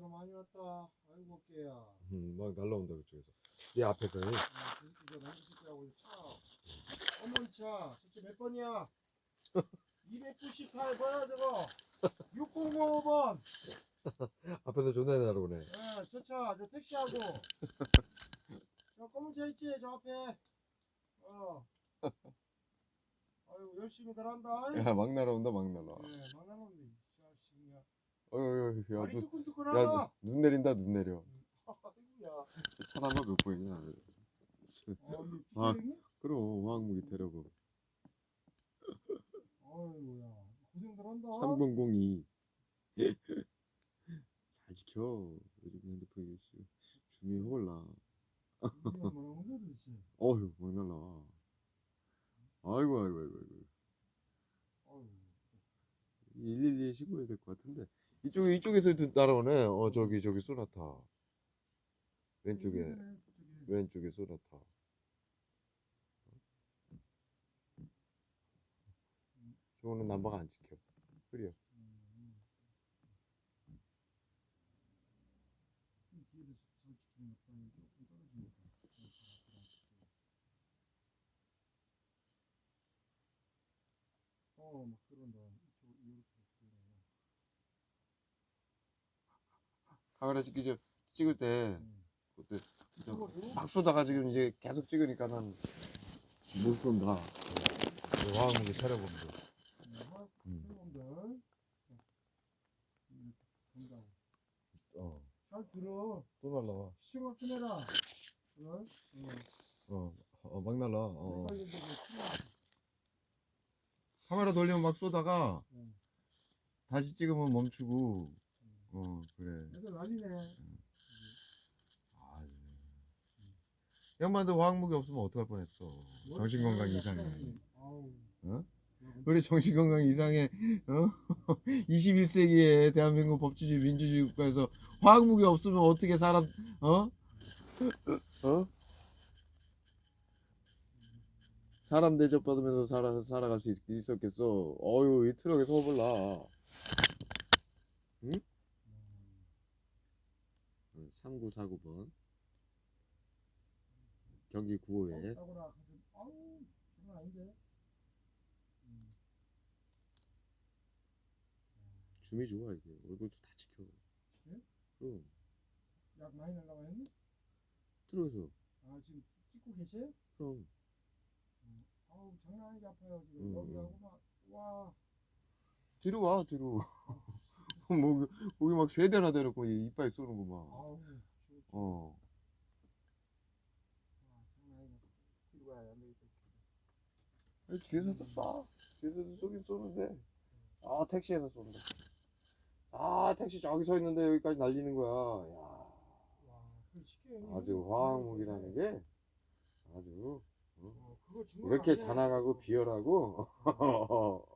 들어 많이 왔다. 아이고 깨야. 막 날라온다 그쪽에서. 네 앞에서. 이거 남자 새끼하고 차. 어머니 차. 저쪽 몇 번이야? 298 뭐야 저거? 6055번. 앞에서 존나 날아오네. 예, 저 차, 저 택시하고. 저 검은 차 있지, 저 앞에. 아이고 열심히 잘한다. 야, 막 날아온다, 막 날아. 예, 만나는데 이 자식이야. 어휴, 야, 말이 야, 뜨끈뜨끈하다. 눈 내린다, 눈 내려. 아이고야. 차라마 몇 번이냐. 이거 아, 피해니? 그럼, 화학무기 테러고. 아이고야. 고생 잘한다. 3002. 잘 지켜. 요즘 핸드폰 주민이 몰라. 어휴, 막 날라. 아이고. 112에 신고해야 될 것 같은데. 이쪽에서도 날아오네. 저기 쏘나타. 왼쪽에 쏘나타. 저거는 남바가 안 지켜. 그래요. 막 그런다. 카메라 찍을 때 그때 막 쏘다가 지금 이제 계속 찍으니까 난 못 쏜다. 화학무기 차려보면 돼. 잘 들어. 또 날라와. 시각 좀 해라. 막 날라. 카메라 돌리면 막 쏘다가 다시 찍으면 멈추고. 그래. 애들 난리네. 형만도 화학무기 없으면 어떡할 뻔했어. 정신건강 이상해. 우리 정신건강 이상해. 21세기에 대한민국 법치주의 민주주의 국가에서 화학무기 없으면 어떻게 사람 사람 대접받으면서 살아갈 수 있었겠어. 어휴, 이 트럭에 소업을 나. 응? 3949번 경기 구호에 장난 아닌데. 줌이 좋아. 이게 얼굴도 다 지켜. 예? 그럼 약 많이 날라와 했니? 트럭에서. 지금 찍고 계세요? 그럼 장난 아니게 아파요 지금. 여기하고 막 와. 뒤로 와, 뒤로. 목이 막 세 대나 대놓고 이빨 쏘는구만. 장난 아니게 뒤로 가야 안 되겠다. 뒤에서도 쏴. 뒤에서도 쏘긴 쏘는데. 택시에서 쏜다. 택시 저기 서 있는데 여기까지 날리는 거야. 야. 아주 화학무기라는 게 아주 이렇게 잔악하고 비열하고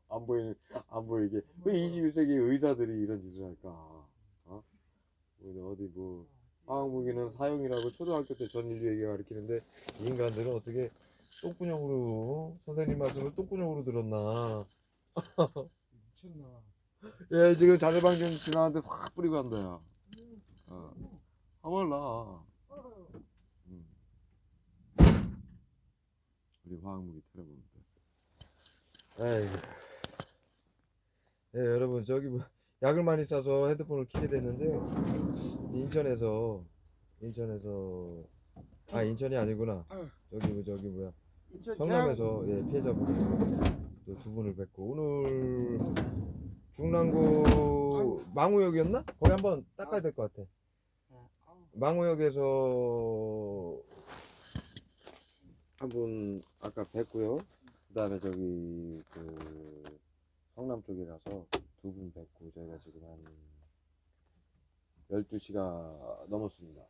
안 보이게 왜 21세기 의사들이 이런 짓을 할까? 어디 화학무기는 사용이라고 초등학교 때 전인류에게 가르치는데 인간들은 어떻게 똥구녕으로 선생님 말씀을 똥구녕으로 들었나? 미쳤나? 예, 지금 자네방정 지나는데 확 뿌리고 간다, 야. 몰라. 우리 화학무기 테러범들. 에이. 예, 여러분, 저기 약을 많이 싸서 핸드폰을 키게 됐는데요. 인천이 아니구나. 저기 뭐야. 성남에서 피해자분 또 두 분을 뵙고 오늘 중랑구 망우역이었나? 거기 한번 닦아야 될 것 같아. 망우역에서 한 분 아까 뵙고요. 그 다음에 저기 성남 쪽이라서 두 분 뵙고 저희가 지금 한 12시가 넘었습니다.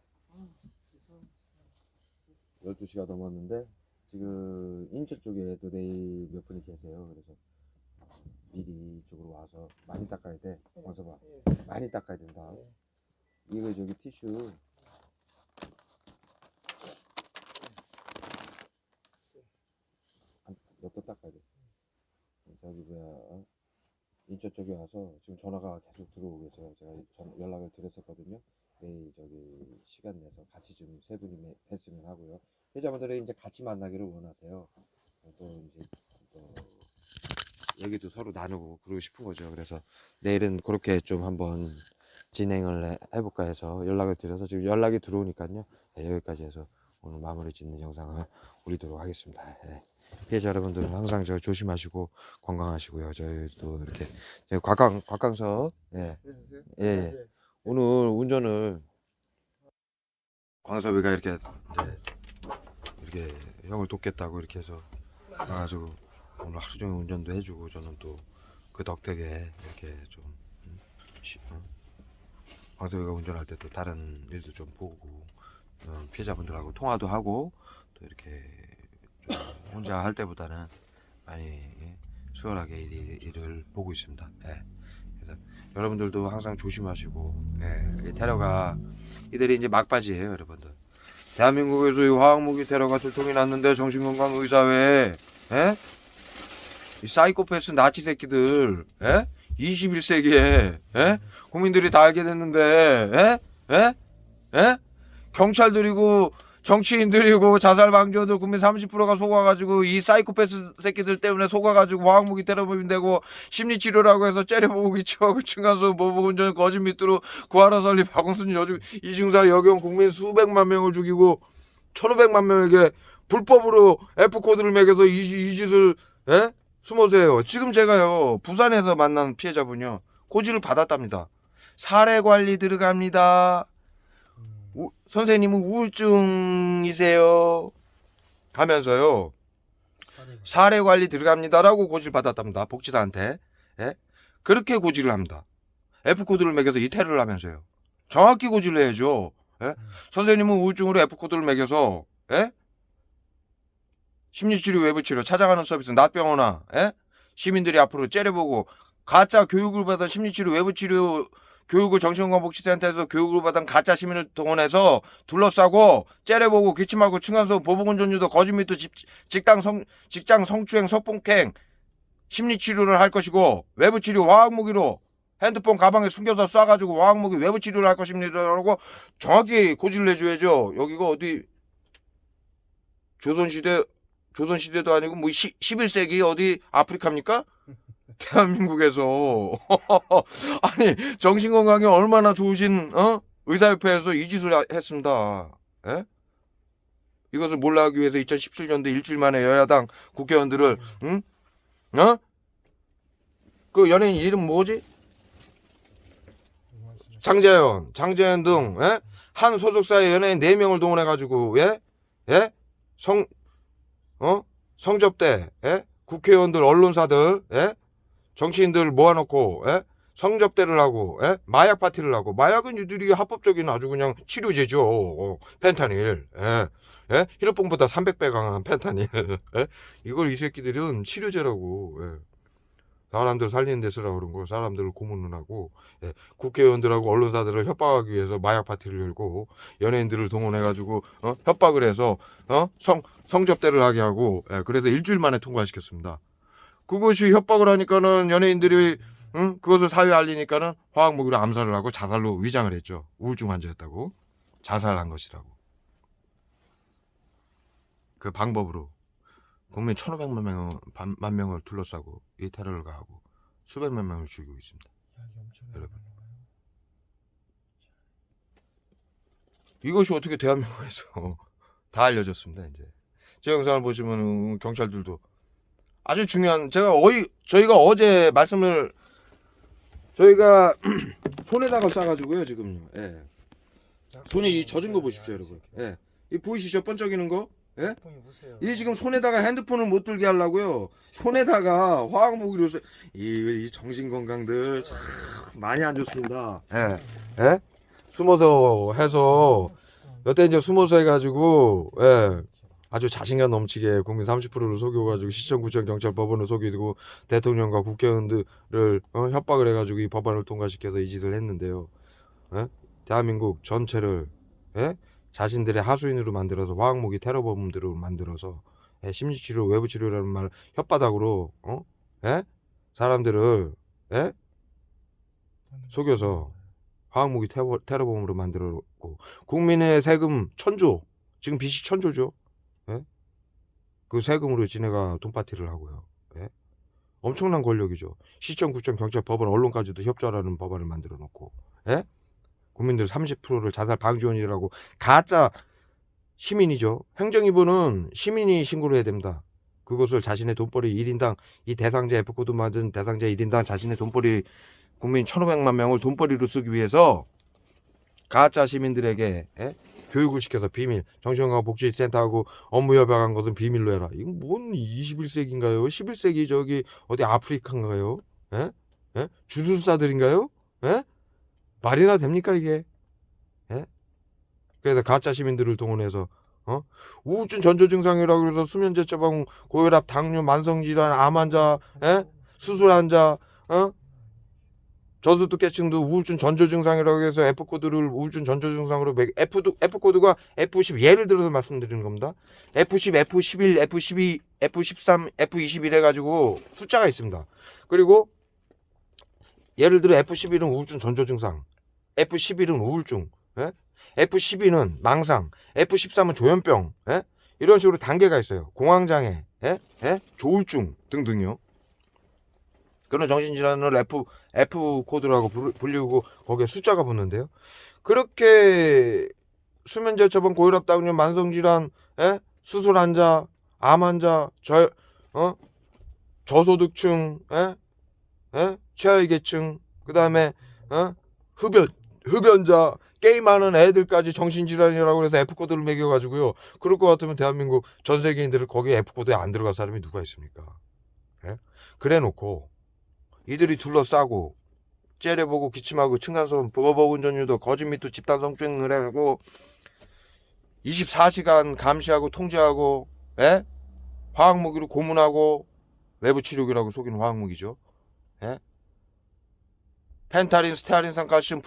12시가 넘었는데 지금 인천 쪽에도 내일 몇 분이 계세요. 그래서 미리 이쪽으로 와서 많이 닦아야 돼. 와서 봐. 많이 닦아야 된다. 이거 저기 티슈 몇 번 닦아야 돼. 저기 뭐야 인천 쪽에 와서 지금 전화가 계속 들어오고 계세요. 제가 연락을 드렸었거든요. 내일 시간 내서 같이 좀 세 분이 뵀으면 하고요. 회자분들이 이제 같이 만나기를 원하세요. 또 이제 또 얘기도 서로 나누고 그러고 싶은 거죠. 그래서 내일은 그렇게 좀 한번 진행을 해볼까 해서 연락을 드려서 지금 연락이 들어오니까요. 네, 여기까지 해서 오늘 마무리 짓는 영상을 올리도록 하겠습니다. 네. 피해자 여러분들은 항상 저 조심하시고 건강하시고요. 저희도 이렇게 곽강서 예. 예, 예. 오늘 운전을 광섭이가 이렇게 이렇게 형을 돕겠다고 이렇게 해서 와가지고 오늘 하루 종일 운전도 해주고 저는 또 그 덕택에 이렇게 좀 광섭이가 운전할 때 또 다른 일도 좀 보고 피해자분들하고 통화도 하고 또 이렇게 좀 혼자 할 때보다는 많이 수월하게 일을 보고 있습니다. 예. 그래서 여러분들도 항상 조심하시고 예. 테러가 이들이 이제 막바지예요, 여러분들. 대한민국에서 이 화학무기 테러가 들통이 났는데 정신건강의사회에 예? 이 사이코패스 나치 새끼들 예? 21세기에 예? 국민들이 다 알게 됐는데 예? 예? 예? 경찰들이고 정치인들이고 자살 방조들 국민 30%가 속아가지고 이 사이코패스 새끼들 때문에 속아가지고 화학무기 테러범이 되고 심리치료라고 해서 째려보고 기초하고 층간소음 보복운전 거짓 밑으로 구하라 설립 박원순 여중 이중사 여경 국민 수백만 명을 죽이고 1,500만 명에게 불법으로 F코드를 매겨서 이 짓을 예? 숨어서요. 지금 제가요 부산에서 만난 피해자분요 고지를 받았답니다. 사례관리 들어갑니다. 선생님은 우울증이세요 하면서요 사례관리 들어갑니다라고 고지를 받았답니다. 복지사한테. 예? 그렇게 고지를 합니다. F코드를 매겨서 이 테러를 하면서요. 정확히 고지를 해야죠. 예? 선생님은 우울증으로 F코드를 매겨서 예? 심리치료 외부치료 찾아가는 서비스 낫병원아 예? 시민들이 앞으로 째려보고 가짜 교육을 받은 심리치료 외부치료 교육을 정신건강복지센터에서 교육을 받은 가짜 시민을 동원해서 둘러싸고 째려보고 기침하고 층간소음 보복운전유도 거짓미도 직장 성추행 성폭행 심리치료를 할 것이고 외부치료 화학무기로 핸드폰 가방에 숨겨서 쏴가지고 화학무기 외부치료를 할 것입니다라고 정확히 고지를 내줘야죠. 여기가 어디 조선시대도 아니고 뭐 11세기 어디 아프리카입니까? 대한민국에서 아니 정신건강이 얼마나 좋으신 의사협회에서 이 짓을 했습니다. 예? 이것을 몰라하기 위해서 2017년도 일주일 만에 여야당 국회의원들을 응? 그 연예인 이름 뭐지? 장재현 등 예? 한 소속사의 연예인 4명을 동원해가지고 예? 예? 성접대 예? 국회의원들 언론사들 예? 정치인들 모아놓고 예? 성접대를 하고 예? 마약 파티를 하고 마약은 이들이 합법적인 아주 그냥 치료제죠. 펜타닐 예? 예? 히로뽕보다 300배 강한 펜타닐 예? 이걸 이 새끼들은 치료제라고 예? 사람들 살리는 데 쓰라고 그런 거 사람들을 고문을 하고 예? 국회의원들하고 언론사들을 협박하기 위해서 마약 파티를 열고 연예인들을 동원해가지고 협박을 해서 성접대를 하게 하고 예? 그래서 일주일 만에 통과시켰습니다. 그것이 협박을 하니까는 연예인들이 그것을 사회에 알리니까는 화학무기로 암살을 하고 자살로 위장을 했죠. 우울증 환자였다고 자살한 것이라고. 그 방법으로 국민 1,500만 명을 둘러싸고 이 테러를 가하고 수백만 명을 죽이고 있습니다. 여러분, 이것이 어떻게 대한민국에서 다 알려졌습니다. 이제 제 영상을 보시면 경찰들도 아주 중요한 저희가 어제 말씀을 저희가 손에다가 싸가지고요 지금요. 예. 손에 이 젖은 거 보십시오 여러분. 예. 이 보이시죠 번쩍이는 거? 예? 이 지금 손에다가 핸드폰을 못 들게 하려고요. 손에다가 화학무기로 이 정신건강들 참 많이 안 좋습니다. 예. 예? 숨어서 해서 여태 이제 숨어서 해가지고 예. 아주 자신감 넘치게 국민 30%를 속여가지고 시청, 구청, 경찰, 법원을 속이고 대통령과 국회의원들을 협박을 해가지고 이 법안을 통과시켜서 이 짓을 했는데요. 예? 대한민국 전체를 예? 자신들의 하수인으로 만들어서 화학무기 테러범들을 만들어서 예? 심리치료, 외부치료라는 말 혓바닥으로 예? 사람들을 예? 속여서 화학무기 테러범으로 만들어놓고 국민의 세금 1,000조, 지금 빚이 1,000조죠. 예? 그 세금으로 지네가 돈파티를 하고요. 예? 엄청난 권력이죠. 시청, 구청, 경찰, 법원, 언론까지도 협조하라는 법안을 만들어놓고, 예? 국민들 30%를 자살 방지원이라고 가짜 시민이죠. 행정이부는 시민이 신고를 해야 됩니다. 그것을 자신의 돈벌이 1인당 이 대상자 F코드 맞은 대상자 1인당 자신의 돈벌이 국민 1,500만 명을 돈벌이로 쓰기 위해서 가짜 시민들에게 교육을 시켜서 비밀 정신건강 복지센터하고 업무 협약한 것은 비밀로 해라. 이건 뭔 21세기인가요? 11세기 저기 어디 아프리카인가요? 예? 예? 주술사들인가요? 예? 말이나 됩니까 이게? 예? 그래서 가짜 시민들을 동원해서 우울증 전조 증상이라고 해서 수면제 처방, 고혈압, 당뇨, 만성질환, 암 환자, 수술 환자, 저소득계층도 우울증 전조 증상이라고 해서 F 코드를 우울증 전조 증상으로 F 코드가 F10 예를 들어서 말씀드리는 겁니다. F10, F11, F12, F13, F21 해가지고 숫자가 있습니다. 그리고 예를 들어 F11은 우울증 전조 증상, F11은 우울증, F12는 망상, F13은 조현병, 이런 식으로 단계가 있어요. 공황장애, 조울증 등등요. 그런 정신질환을 F 코드라고 불리고 거기에 숫자가 붙는데요. 그렇게 수면제 처방, 고혈압, 당뇨, 만성질환, 수술 환자, 암 환자, 저소득층, 최하위계층, 그 다음에 흡연자, 게임하는 애들까지 정신질환이라고 해서 F코드를 매겨가지고요. 그럴 것 같으면 대한민국 전 세계인들을 거기에 F코드에 안 들어갈 사람이 누가 있습니까? 그래 놓고 이들이 둘러싸고 째려보고 기침하고 층간소음, 보건운전유도, 거짓 미투, 집단 성추행을 하고 24시간 감시하고 통제하고 화학무기로 고문하고 외부 치료기라고 속이는 화학무기죠. 펜타린, 스테아린산, 칼슘,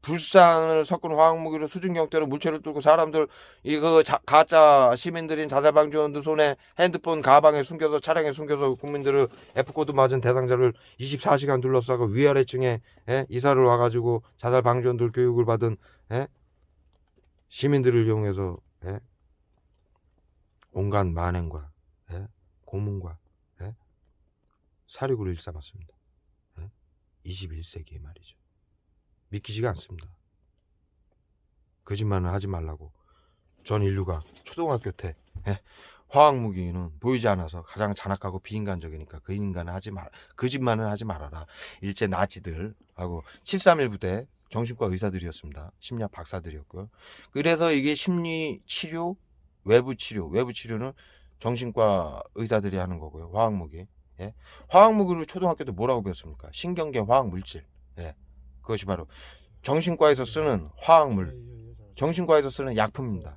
불산을 섞은 화학무기로 수증경태로 물체를 뚫고 사람들 이거 가짜 시민들인 자살방지원들 손에 핸드폰 가방에 숨겨서 차량에 숨겨서 국민들을 F코드 맞은 대상자를 24시간 둘러싸고 위아래층에 이사를 와가지고 자살방지원들 교육을 받은 시민들을 이용해서 온갖 만행과 고문과 살육을 일삼았습니다. 21세기에 말이죠. 믿기지가 않습니다. 거짓말은 하지 말라고 전 인류가 초등학교 때 화학무기는 보이지 않아서 가장 잔악하고 비인간적이니까 거짓말은 하지 말아라. 일제 나치들하고 731 부대 정신과 의사들이었습니다. 심리학 박사들이었고요. 그래서 이게 심리치료, 외부치료는 정신과 의사들이 하는 거고요. 화학무기. 화학무기를 초등학교 때 뭐라고 배웠습니까? 신경계 화학물질. 그것이 바로 정신과에서 쓰는 화학물, 정신과에서 쓰는 약품입니다.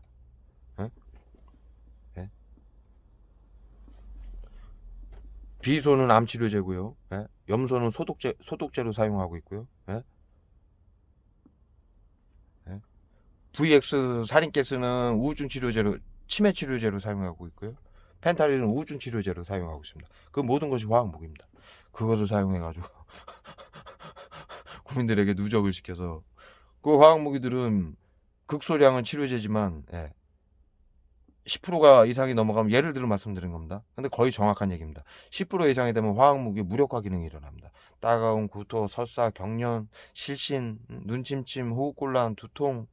비소는 암치료제고요. 염소는 소독제로 사용하고 있고요. VX 살인가스는 우울증 치료제로, 치매 치료제로 사용하고 있고요. 펜타린은 우울증 치료제로 사용하고 있습니다. 그 모든 것이 화학무기입니다. 그것을 사용해가지고 국민들에게 누적을 시켜서 그 화학무기들은 극소량은 치료제지만 10%가 이상이 넘어가면 예를 들어 말씀드린 겁니다. 근데 거의 정확한 얘기입니다. 10% 이상이 되면 화학무기 무력화 기능이 일어납니다. 따가운 구토, 설사, 경련, 실신, 눈침침, 호흡곤란, 두통,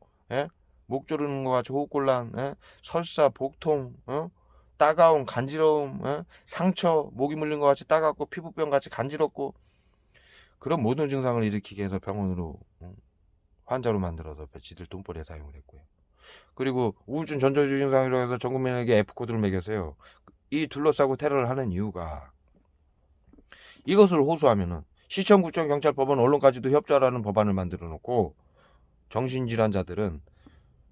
목 조르는 것 같이 호흡곤란, 설사, 복통, 따가운 간지러움, 상처, 목이 물린 것 같이 따갑고 피부병 같이 간지럽고 그런 모든 증상을 일으키게 해서 병원으로 환자로 만들어서 지들 돈벌이에 사용을 했고요. 그리고 우울증 전조 증상이라고 해서 전 국민에게 F코드를 매겼어요. 이 둘러싸고 테러를 하는 이유가 이것을 호소하면은 시청, 구청, 경찰, 법원, 언론까지도 협조하라는 법안을 만들어 놓고 정신질환자들은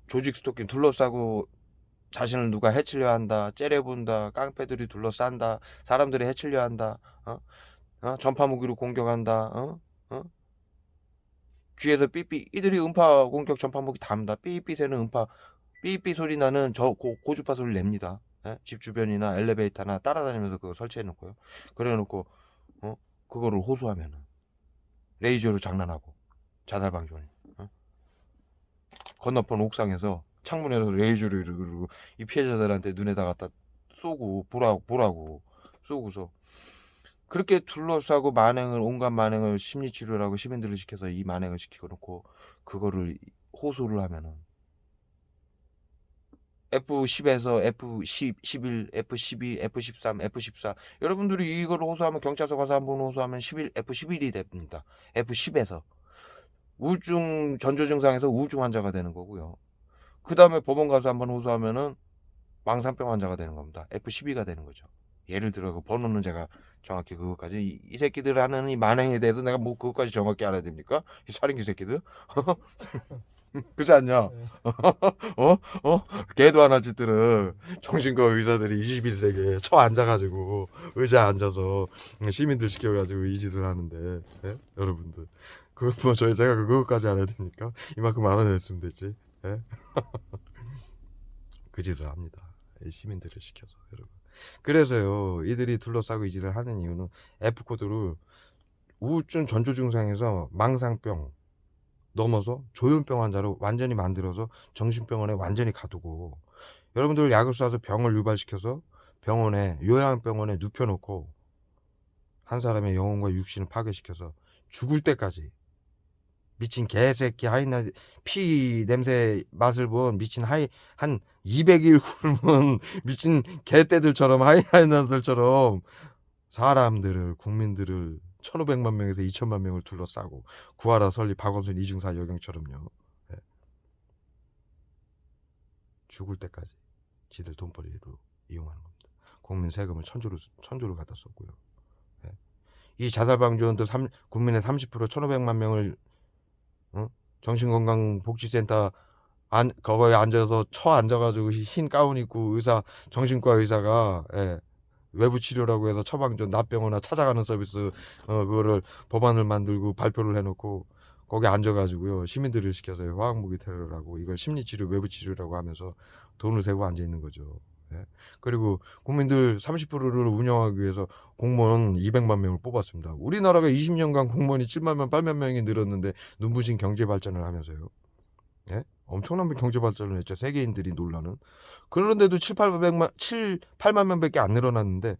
조직 스토킹 둘러싸고 자신을 누가 해치려 한다, 째려본다, 깡패들이 둘러싼다, 사람들이 해치려 한다, 전파무기로 공격한다, 귀에서 삐삐, 이들이 음파 공격 전파무기 답니다. 삐삐 새는 음파, 삐삐 소리 나는 고주파 소리를 냅니다. 집 주변이나 엘리베이터나 따라다니면서 그거 설치해 놓고요. 그래 놓고 그거를 호소하면은 레이저로 장난하고 자살방지원이 건너편 옥상에서 창문에서 레이저를 그리고 이 피해자들한테 눈에다 갖다 쏘고 보라고 쏘고서 그렇게 둘러싸고 온갖 만행을 심리치료를 하고 시민들을 시켜서 이 만행을 시키고 놓고 그거를 호소를 하면은 F10에서 F10, 11, F12, F13, F14 여러분들이 이걸 호소하면 경찰서 가서 한번 호소하면 F11이 됩니다. F10에서 우울증 전조 증상에서 우울증 환자가 되는 거고요. 그 다음에 법원 가서 한번 호소하면은 망상병 환자가 되는 겁니다. F12가 되는 거죠. 예를 들어 그 번호는 제가 정확히 그것까지 이 새끼들 하는 이 만행에 대해서 내가 뭐 그것까지 정확히 알아야 됩니까? 이 살인귀 새끼들. 그렇지 않냐? 개도 안 할 짓들은 정신과 의사들이 21세기에 처 앉아가지고 의자에 앉아서 시민들 시켜가지고 이 짓을 하는데 예? 여러분들 그 뭐 제가 그거까지 알아야 됩니까? 이만큼 알아냈으면 됐지. 예? 그 짓을 합니다. 이 시민들을 시켜서 여러분. 그래서요 이들이 둘러싸고 이 짓을 하는 이유는 F코드를 우울증 전조 증상에서 망상병 넘어서 조현병 환자로 완전히 만들어서 정신병원에 완전히 가두고 여러분들 약을 쏴서 병을 유발시켜서 병원에 요양병원에 눕혀놓고 한 사람의 영혼과 육신을 파괴시켜서 죽을 때까지 미친 개새끼 하이나 피 냄새 맛을 본 미친 한 200일 굶은 미친 개떼들처럼 하이나들처럼 사람들을 국민들을 1,500만 명에서 2천만 명을 둘러싸고 구하라 설리 박원순 이중사 여경처럼요. 예. 죽을 때까지 지들 돈벌이로 이용하는 겁니다. 국민 세금을 천조를 갖다 썼고요. 예. 이 자살방지원도 국민의 30% 1,500만 명을 정신건강복지센터 거기에 앉아서 앉아가지고 흰 가운 입고 정신과 의사가 예. 외부 치료라고 해서 처방전 납병원이나 찾아가는 서비스 그거를 법안을 만들고 발표를 해놓고 거기 앉아가지고요 시민들을 시켜서 화학무기 테러라고 이걸 심리치료 외부 치료라고 하면서 돈을 세고 앉아 있는 거죠. 예? 그리고 국민들 30%를 운영하기 위해서 공무원 200만 명을 뽑았습니다. 우리나라가 20년간 공무원이 7만 명, 8만 명이 늘었는데 눈부신 경제 발전을 하면서요. 예? 엄청난 경제 발전을 했죠. 세계인들이 놀라는. 그런데도 8만 명밖에 안 늘어났는데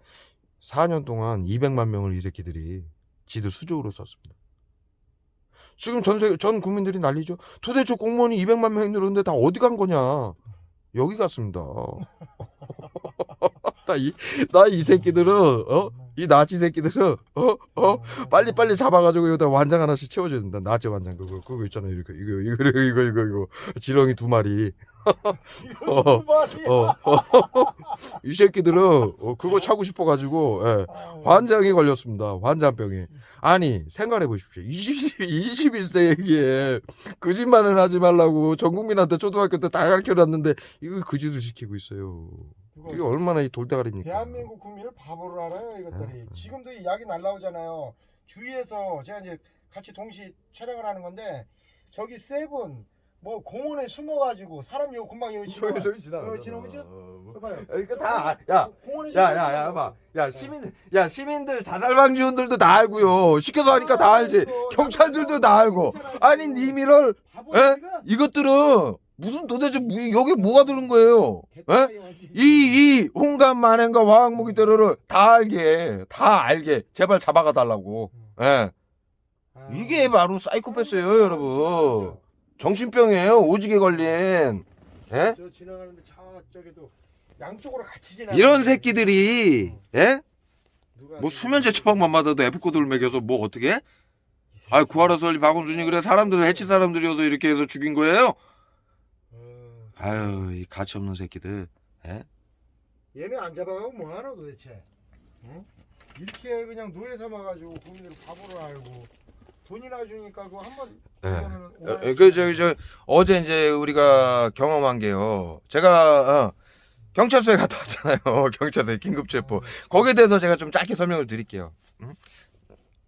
4년 동안 200만 명을 이 새끼들이 지들 수적으로 썼습니다. 지금 전 국민들이 난리죠. 도대체 공무원이 200만 명이 늘었는데 다 어디 간 거냐. 여기 갔습니다. 나 이 새끼들은 이 나치 새끼들은 빨리 잡아가지고 여기다 완장 하나씩 채워줘야 된다. 나치 완장 그거 있잖아요. 이거 지렁이 2마리. 이 새끼들은 그거 차고 싶어가지고 예, 환장이 걸렸습니다. 환장병이. 아니 생각해 보십시오. 21세기에 거짓말을 하지 말라고 전 국민한테 초등학교 때 다 가르쳐놨는데 이거 그 짓을 시키고 있어요. 이게 얼마나 이 돌대가리입니까? 대한민국 국민을 바보로 알아요 이것들이. 지금도 이 약이 날라오잖아요. 주위에서 제가 이제 같이 동시 촬영을 하는 건데 저기 세븐 뭐 공원에 숨어가지고 사람 이거 금방 여기 지나가. 저기 지나가. 지나오죠? 봐요. 이거 다 야. 공원에 봐. 시민들 자살방지원들도 다 알고요. 시켜서 하니까 다 알지. 경찰들도 다 알고. 아니 님이를 이것들은 무슨 도대체 여기 뭐가 들은 거예요? 예? 이 온갖 만행과 화학무기 테러를 다 알게 제발 잡아가 달라고. 예. 이게 바로 사이코패스예요, 여러분. 정신병이에요. 오지게 걸린. 예? 저 지나가는데 저쪽에도 양쪽으로 같이 지나. 이런 새끼들이 예? 뭐 수면제 처방만 받아도 F코드를 매겨서 뭐 어떻게? 아 구하라 설리 박원순이 그래 사람들을 해칠 사람들이어서 이렇게 해서 죽인 거예요? 아유 이 가치 없는 새끼들. 예? 얘네 안 잡아가고 뭐하나 도대체? 응? 이렇게 그냥 노예 삼아가지고 국민들 바보로 알고 돈이나 주니까 그거 한번 저 어제 이제 우리가 경험한 게요. 제가 경찰서에 갔다 왔잖아요. 경찰서에 긴급 체포. 거기에 대해서 제가 좀 짧게 설명을 드릴게요. 응?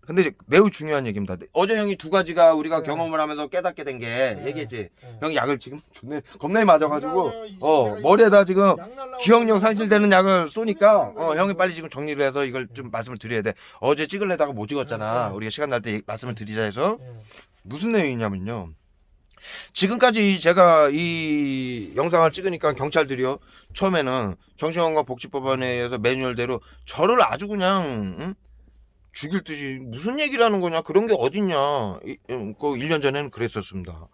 근데 이제 매우 중요한 얘기입니다. 어제 형이 두 가지가 우리가 네. 경험을 하면서 깨닫게 된 게 네. 얘기했지. 네. 형이 약을 지금 존나 겁나게 맞아가지고 장난이에요. 이 지금 내가 머리에다 지금 약 날라오고 기억력 상실되는 약을 쏘니까 소리 치는 거예요, 형이 지금. 빨리 지금 정리를 해서 이걸 좀 말씀을 드려야 돼. 어제 찍으려다가 못 찍었잖아. 네. 우리가 시간 날 때 말씀을 드리자 해서 네. 무슨 내용이냐면요. 지금까지 제가 이 영상을 찍으니까 경찰들이요. 처음에는 정신건강복지법안에 의해서 매뉴얼대로 저를 아주 그냥 응? 죽일 듯이 무슨 얘기를 하는 거냐 그런 게 어딨냐 그 1년 전에는 그랬었습니다.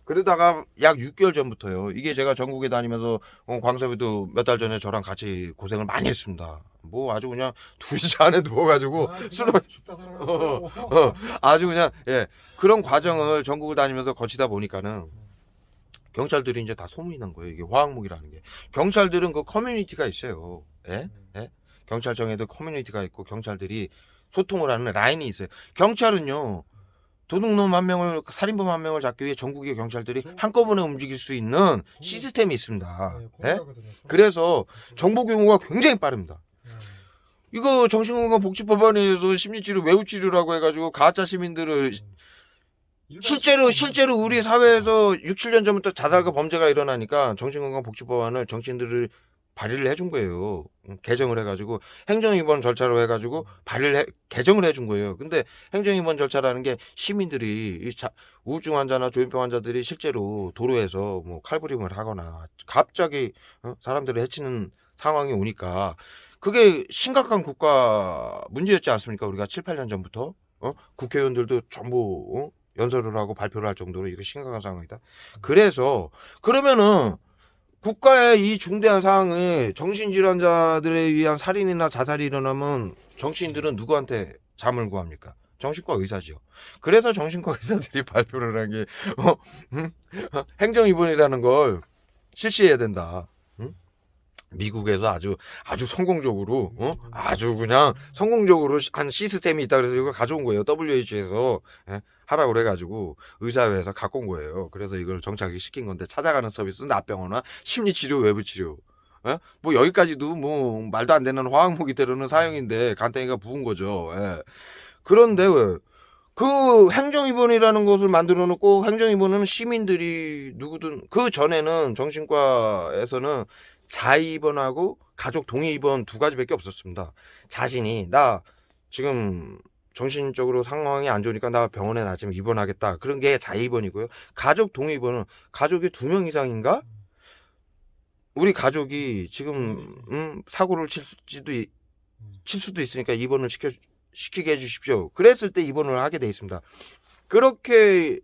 그러다가 약 6개월 전부터요. 이게 제가 전국에 다니면서 광섭이도 몇 달 전에 저랑 같이 고생을 많이 했습니다. 뭐 아주 그냥 둘이 차 안에 누워가지고 아, 술을 죽다 살아났어요. 아주 그냥 예 그런 과정을 전국을 다니면서 거치다 보니까는 경찰들이 이제 다 소문이 난 거예요. 이게 화학무기라는 게. 경찰들은 그 커뮤니티가 있어요. 예? 예? 경찰청에도 커뮤니티가 있고 경찰들이 소통을 하는 라인이 있어요. 경찰은요. 도둑놈 1명을 살인범 1명을 잡기 위해 전국의 경찰들이 한꺼번에 움직일 수 있는 시스템이 있습니다. 네, 예? 공유하거든요. 그래서 정보 경우가 굉장히 빠릅니다. 네. 이거 정신건강복지법안에 의해서 심리치료 외우치료라고 해가지고 가짜 시민들을 실제로 우리 사회에서 6, 7년 전부터 자살과 범죄가 일어나니까 정신건강복지법안을 정치인들을 발의를 해준 거예요. 개정을 해가지고 행정입원 절차로 해가지고 개정을 해준 거예요. 근데 행정입원 절차라는 게 시민들이 우울증 환자나 조현병 환자들이 실제로 도로에서 뭐 칼부림을 하거나 갑자기 사람들을 해치는 상황이 오니까 그게 심각한 국가 문제였지 않습니까? 우리가 7, 8년 전부터 국회의원들도 전부 연설을 하고 발표를 할 정도로 이거 심각한 상황이다. 그래서 그러면은 국가의 이 중대한 사항을 정신질환자들에 위한 살인이나 자살이 일어나면 정치인들은 누구한테 잠을 구합니까? 정신과 의사죠. 그래서 정신과 의사들이 발표를 한 게 행정입원이라는 걸 실시해야 된다. 미국에서 아주 성공적으로 아주 그냥 성공적으로 한 시스템이 있다 그래서 이걸 가져온 거예요. WHO에서 하라고 그래가지고 의사회에서 갖고 온 거예요. 그래서 이걸 정착이 시킨 건데 찾아가는 서비스 납병원이나 심리치료 외부치료 뭐 여기까지도 뭐 말도 안 되는 화학무기 때로는 사형인데 간땡이가 부은 거죠. 그런데 왜 그 행정입원이라는 것을 만들어 놓고 행정입원은 시민들이 누구든 그 전에는 정신과에서는 자의 입원하고 가족 동의 입원 두 가지밖에 없었습니다. 자신이 나 지금 정신적으로 상황이 안 좋으니까 나 병원에 나 지금 입원하겠다. 그런 게 자의 입원이고요. 가족 동의 입원은 가족이 2명 이상인가? 우리 가족이 지금 사고를 칠 수도 있으니까 입원을 시키게 해주십시오. 그랬을 때 입원을 하게 돼 있습니다. 그렇게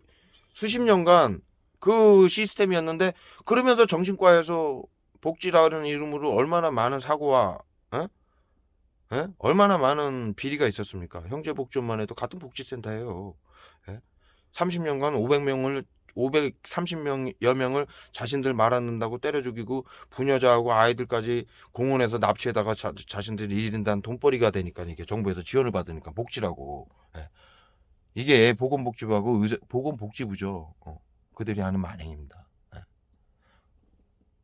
수십 년간 그 시스템이었는데 그러면서 정신과에서 복지라는 이름으로 얼마나 많은 사고와 얼마나 많은 비리가 있었습니까? 형제복지원만 해도 같은 복지센터예요. 30년간 530여 명을 자신들 말 안 듣는다고 때려 죽이고 부녀자하고 아이들까지 공원에서 납치해다가 자신들이 1인당 돈벌이가 되니까 이게 정부에서 지원을 받으니까 복지라고. 이게 보건복지부하고 보건복지부죠. 그들이 하는 만행입니다.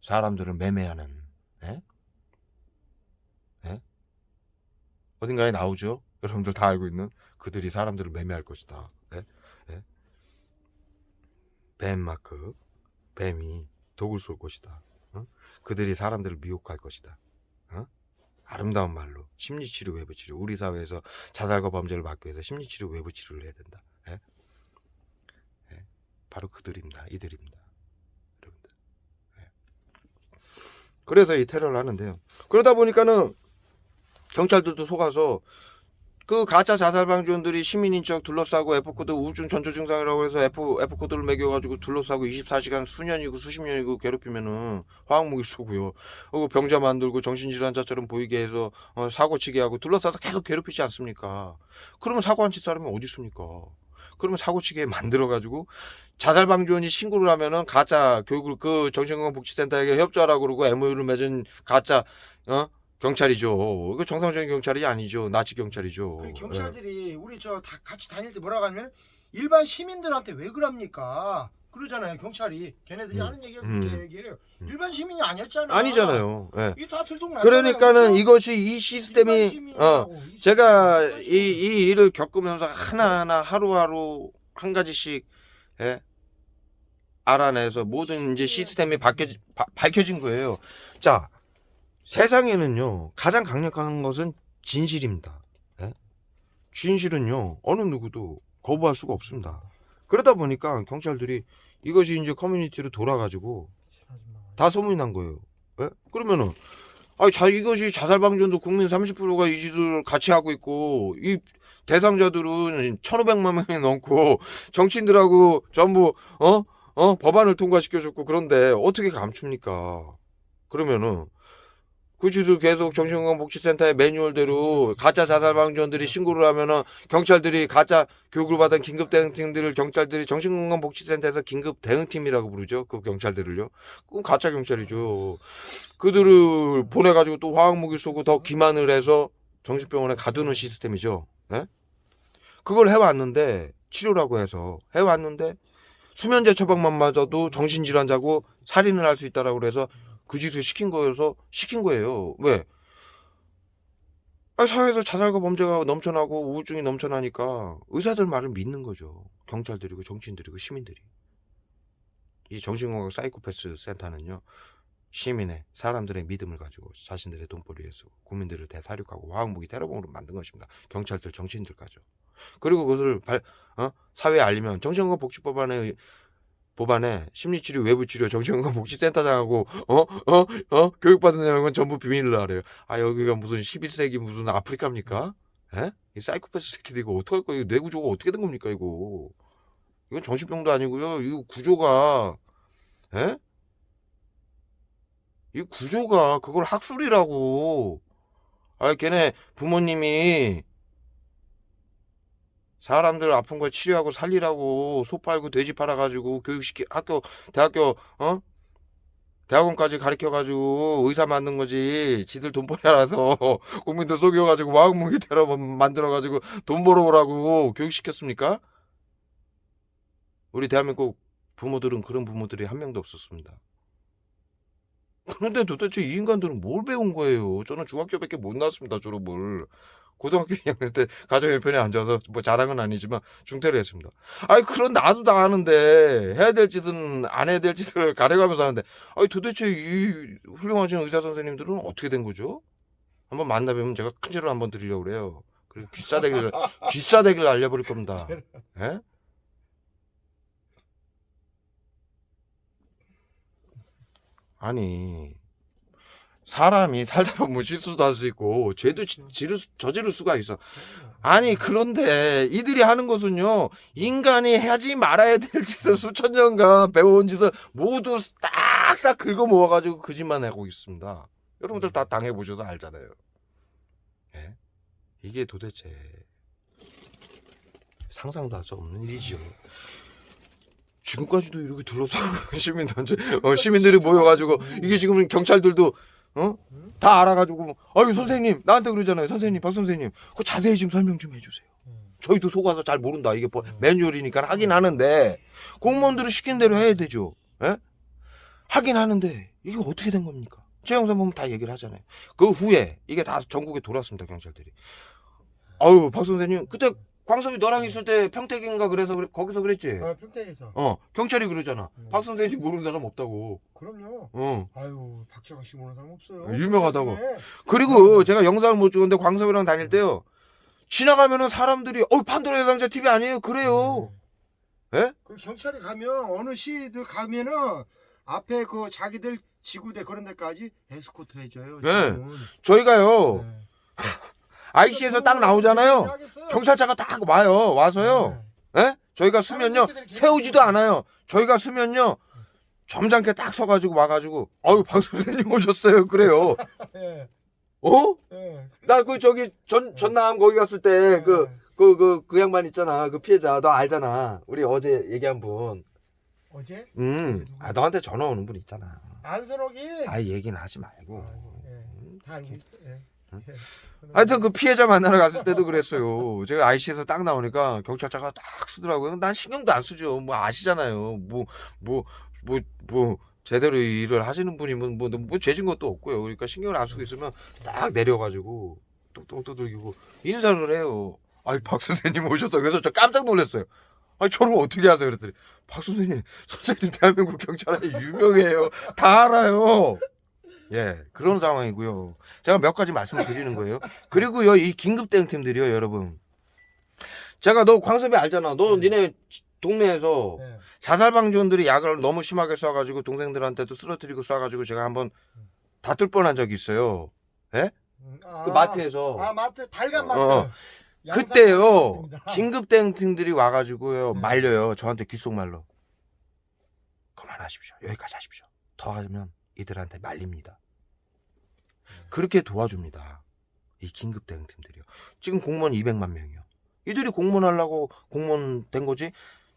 사람들을 매매하는 어딘가에 나오죠. 여러분들 다 알고 있는 그들이 사람들을 매매할 것이다. 뱀마크 뱀이 독을 쏠 것이다. 그들이 사람들을 미혹할 것이다. 아름다운 말로 심리치료 외부치료 우리 사회에서 자살과 범죄를 막기 위해서 심리치료 외부치료를 해야 된다. 바로 그들입니다. 이들입니다. 여러분들. 그래서 이 테러를 하는데요. 그러다 보니까는 경찰들도 속아서 그 가짜 자살방지원들이 시민인 척 둘러싸고 F코드 우울증 전조 증상이라고 해서 F코드를 매겨가지고 둘러싸고 24시간 수년이고 수십 년이고 괴롭히면은 화학무기 쏘고요. 병자 만들고 정신질환자처럼 보이게 해서 사고치게 하고 둘러싸서 계속 괴롭히지 않습니까? 그러면 사고 안 칠 사람이 어디 있습니까? 그러면 사고치게 만들어가지고 자살방지원이 신고를 하면은 가짜 교육을 그 정신건강복지센터에게 협조하라고 그러고 MOU를 맺은 가짜 경찰이죠. 이거 정상적인 경찰이 아니죠. 나치 경찰이죠. 그 경찰들이 우리 저 다 같이 다닐 때 뭐라고 하냐면 일반 시민들한테 왜 그럽니까? 그러잖아요. 경찰이 걔네들이 음. 하는 얘기가 그렇게 얘기를 해요. 일반 시민이 아니었잖아. 아니잖아요. 예. 이게 다 들통났잖아요. 그러니까는 그렇죠? 이것이 이 일반 시스템이 시민이라고, 이 제가 일반 시민. 이 일을 겪으면서 하나하나 하루하루 한 가지씩 예? 알아내서 모든 이제 시스템이 밝혀진 거예요. 자, 세상에는요 가장 강력한 것은 진실입니다. 예? 진실은요 어느 누구도 거부할 수가 없습니다. 그러다 보니까 경찰들이 이것이 이제 커뮤니티로 돌아가지고 다 소문이 난 거예요. 예? 그러면은 이것이 자살방지원도 국민 30%가 이 짓을 같이 하고 있고 이 대상자들은 1,500만 명이 넘고 정치인들하고 전부 법안을 통과시켜줬고 그런데 어떻게 감춥니까? 그러면은 그 짓을 계속 정신건강복지센터의 매뉴얼대로 가짜 자살방지원들이 신고를 하면은 경찰들이 가짜 교육을 받은 긴급대응팀들을 경찰들이 정신건강복지센터에서 긴급대응팀이라고 부르죠. 그 경찰들을요. 그건 가짜 경찰이죠. 그들을 보내가지고 또 화학무기 쏘고 더 기만을 해서 정신병원에 가두는 시스템이죠. 예? 그걸 해왔는데 치료라고 해서 해왔는데 수면제 처방만 맞아도 정신질환자고 살인을 할 수 있다라고 그래서 그 짓을 시킨 거예요. 왜? 사회에서 자살과 범죄가 넘쳐나고 우울증이 넘쳐나니까 의사들 말을 믿는 거죠. 경찰들이고 정치인들이고 시민들이. 이 정신건강 사이코패스 센터는요. 시민의 사람들의 믿음을 가지고 자신들의 돈벌이에 쓰고 국민들을 대사륙하고 화학무기 테러범으로 만든 것입니다. 경찰들 정치인들까지. 그리고 그것을 사회에 알리면 법안에 심리치료, 외부치료, 정신건강복지센터장하고 교육받은 내용은 전부 비밀로 하래요. 여기가 무슨 11세기 무슨 아프리카입니까? 에? 이 사이코패스 새끼들 이거 어떡할 거예요? 뇌 구조가 어떻게 된 겁니까 이거? 이건 정신병도 아니고요. 이 구조가 에? 이 구조가 그걸 학술이라고. 걔네 부모님이 사람들 아픈 거 치료하고 살리라고 소 팔고 돼지 팔아가지고 대학원까지 가르쳐가지고 의사 만든 거지. 지들 돈벌이 알아서 국민들 속여가지고 화학무기 테러 만들어가지고 돈 벌어오라고 교육시켰습니까? 우리 대한민국 부모들은 그런 부모들이 한 명도 없었습니다. 그런데 도대체 이 인간들은 뭘 배운 거예요? 저는 중학교밖에 못 나왔습니다. 졸업을. 고등학교 2학년 때 가정형편에 앉아서 뭐 자랑은 아니지만 중퇴를 했습니다. 그런 나도 다 아는데 해야 될 짓은 안 해야 될 짓을 가려가면서 하는데 도대체 이 훌륭하신 의사 선생님들은 어떻게 된 거죠? 한번 만나뵈면 제가 큰 죄를 한번 드리려고 그래요. 그리고 귀싸대기를 알려버릴 겁니다. 예? 아니 사람이 살다 보면 실수도 할 수 있고 죄도 저지를 수가 있어. 그런데 이들이 하는 것은요 인간이 하지 말아야 될 짓을 수천 년간 배워온 짓을 모두 싹싹 긁어 모아가지고 그 짓만 하고 있습니다. 여러분들 다 당해보셔서 알잖아요. 예? 이게 도대체 상상도 할 수 없는 일이죠. 지금까지도 이렇게 둘러싸고 시민들이 모여가지고 이게 지금 경찰들도 다 알아가지고 선생님 나한테 그러잖아요. 선생님 박 선생님 그거 자세히 좀 설명 좀 해주세요. 저희도 속아서 잘 모른다. 이게 매뉴얼이니까 하긴 하는데 공무원들이 시킨 대로 해야 되죠. 예? 하긴 하는데 이게 어떻게 된 겁니까? 제 영상 보면 다 얘기를 하잖아요. 그 후에 이게 다 전국에 돌았습니다. 경찰들이. 박 선생님 그때 광섭이 너랑 있을 때 평택인가 그래서 거기서 그랬지. 평택에서. 경찰이 그러잖아. 박 선생님 모르는 사람 없다고. 그럼요. 박재광 씨 모르는 사람 없어요. 유명하다고. 그리고 제가 영상을 못 찍었는데 광섭이랑 다닐 때요. 지나가면은 사람들이 판도라 대상자 TV 아니에요? 그래요. 예? 그 경찰이 가면 어느 시들 가면은 앞에 그 자기들 지구대 그런 데까지 에스코트 해줘요. 네. 지금은. 저희가요. 네. IC에서 딱 나오잖아요. 하겠어요. 경찰차가 딱 와서요. 예? 저희가 쓰면요. 세우지도 않아요. 저희가 쓰면요. 점잖게 딱 서가지고 와가지고 박 선생님 오셨어요. 그래요. 네. 네. 나 전남 거기 갔을 때 그 양반 있잖아. 그 피해자 너 알잖아. 우리 어제 얘기한 분. 어제? 너한테 전화 오는 분 있잖아. 안선옥이. 얘기는 하지 말고. 다 알고 있어. 하여튼 그 피해자 만나러 갔을 때도 그랬어요. 제가 IC에서 딱 나오니까 경찰차가 딱 쓰더라고요. 난 신경도 안 쓰죠. 뭐 아시잖아요. 뭐 제대로 일을 하시는 분이면 뭐 죄진 것도 없고요. 그러니까 신경을 안 쓰고 있으면 딱 내려가지고 똥똥 두들기고 인사를 해요. 아이 박 선생님 오셔서 그래서 저 깜짝 놀랐어요. 아니 저를 어떻게 하세요? 그랬더니 박 선생님 대한민국 경찰에 유명해요. 다 알아요. 예, 그런 상황이고요. 제가 몇 가지 말씀을 드리는 거예요. 그리고요, 이 긴급 대응팀들이요, 여러분. 제가 너 광섭이 알잖아. 너 니네 동네에서 네. 자살 방지원들이 약을 너무 심하게 쏴가지고 동생들한테도 쓰러뜨리고 쏴가지고 제가 한번 다툴 뻔한 적이 있어요. 예? 그 마트에서. 마트 달걀 마트. 어. 양산 그때요, 마트입니다. 긴급 대응팀들이 와가지고요, 네. 말려요. 저한테 귓속말로. 그만하십시오. 여기까지 하십시오. 더 하면 이들한테 말립니다. 그렇게 도와줍니다. 이 긴급 대응팀들이요. 지금 공무원 200만 명이요. 이들이 공무원 하려고 공무원 된 거지.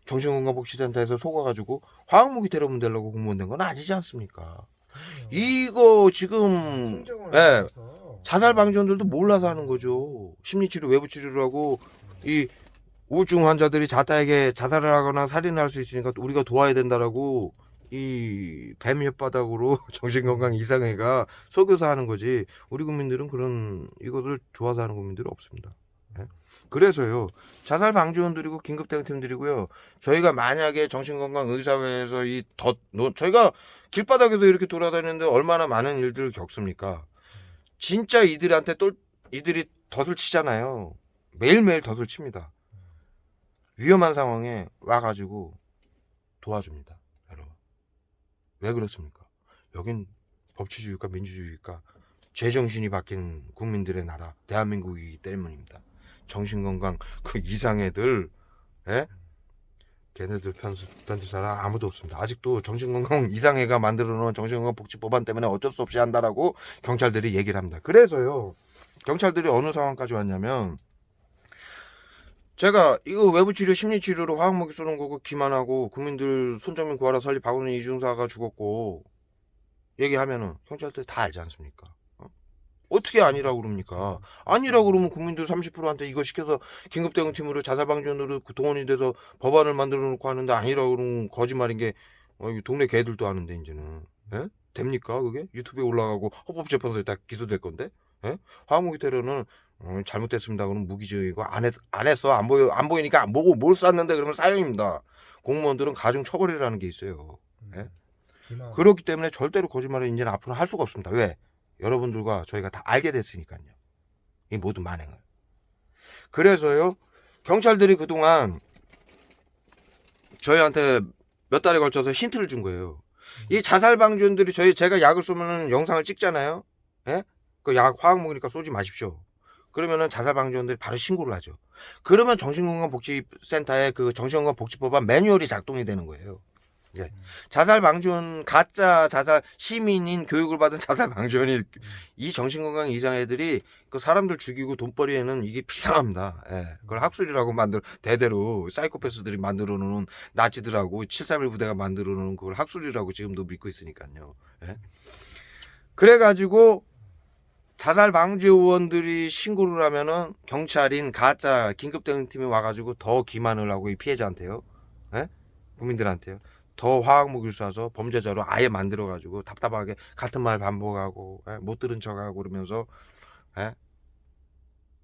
정신건강복지센터에서 속아가지고 화학무기 테러문 되려고 공무원 된 건 아니지 않습니까? 이거 지금 예, 자살 방지원들도 몰라서 하는 거죠. 심리치료, 외부치료를 하고 이 우울증 환자들이 자다에게 자살을 하거나 살인을 할 수 있으니까 우리가 도와야 된다라고 이 뱀 혓바닥으로 정신건강 이상회가 속여서 하는 거지. 우리 국민들은 그런 이것을 좋아서 하는 국민들이 없습니다. 예? 그래서요, 자살 방지원들이고 긴급 대응팀들이고요. 저희가 만약에 정신건강 의사회에서 저희가 길바닥에서 이렇게 돌아다니는데 얼마나 많은 일들을 겪습니까? 진짜 이들한테 이들이 덫을 치잖아요. 매일매일 덫을 칩니다. 위험한 상황에 와가지고 도와줍니다. 여러분. 왜 그렇습니까? 여긴 법치주의일까 민주주의일까? 제정신이 바뀐 국민들의 나라 대한민국이기 때문입니다. 정신건강 그 이상애들, 예? 걔네들 편들 사람 아무도 없습니다. 아직도 정신건강 이상애가 만들어놓은 정신건강복지법안 때문에 어쩔 수 없이 한다라고 경찰들이 얘기를 합니다. 그래서요, 경찰들이 어느 상황까지 왔냐면, 제가 이거 외부치료 심리치료로 화학무기 쏘는 거고 기만하고 국민들 손정민 구하라 설리 박원순 이중사가 죽었고 얘기하면은 경찰들 다 알지 않습니까? 어떻게 아니라고 그럽니까? 아니라고 그러면 국민들 30%한테 이거 시켜서 긴급대응팀으로 자살방지원으로 동원이 돼서 법안을 만들어 놓고 하는데 아니라고 그러면 거짓말인 게 이거 동네 개들도 아는데 이제는. 예? 됩니까 그게? 유튜브에 올라가고 헌법재판소에 다 기소될 건데? 예? 화학무기 테러는 잘못됐습니다. 그러면 무기징역이고 안 했어. 안 보이니까 뭘 쐈는데 그러면 사형입니다. 공무원들은 가중 처벌이라는 게 있어요. 예? 그렇기 때문에 절대로 거짓말을 이제는 앞으로 할 수가 없습니다. 왜? 여러분들과 저희가 다 알게 됐으니까요. 이 모든 만행을. 그래서요, 경찰들이 그동안 저희한테 몇 달에 걸쳐서 힌트를 준 거예요. 이 자살방지원들이 제가 약을 쏘면 영상을 찍잖아요. 예? 그 약 화학무기니까 쏘지 마십시오. 그러면은 자살방지원들이 바로 신고를 하죠. 그러면 정신건강복지센터에 그 정신건강복지법안 매뉴얼이 작동이 되는 거예요. 예. 자살방지원 가짜 자살 시민인 교육을 받은 자살방지원이 이 정신건강 이상애들이 그 사람들 죽이고 돈벌이에는 이게 비상합니다. 예. 그걸 학술이라고 대대로 사이코패스들이 만들어 놓은 나치들하고 731 부대가 만들어 놓은 그걸 학술이라고 지금도 믿고 있으니까요. 예. 그래가지고 자살방지원들이 신고를 하면은 경찰인 가짜 긴급대응팀이 와가지고 더 기만을 하고 이 피해자한테요. 예? 국민들한테요. 더 화학무기를 쏴서 범죄자로 아예 만들어가지고 답답하게 같은 말 반복하고 못 들은 척하고 그러면서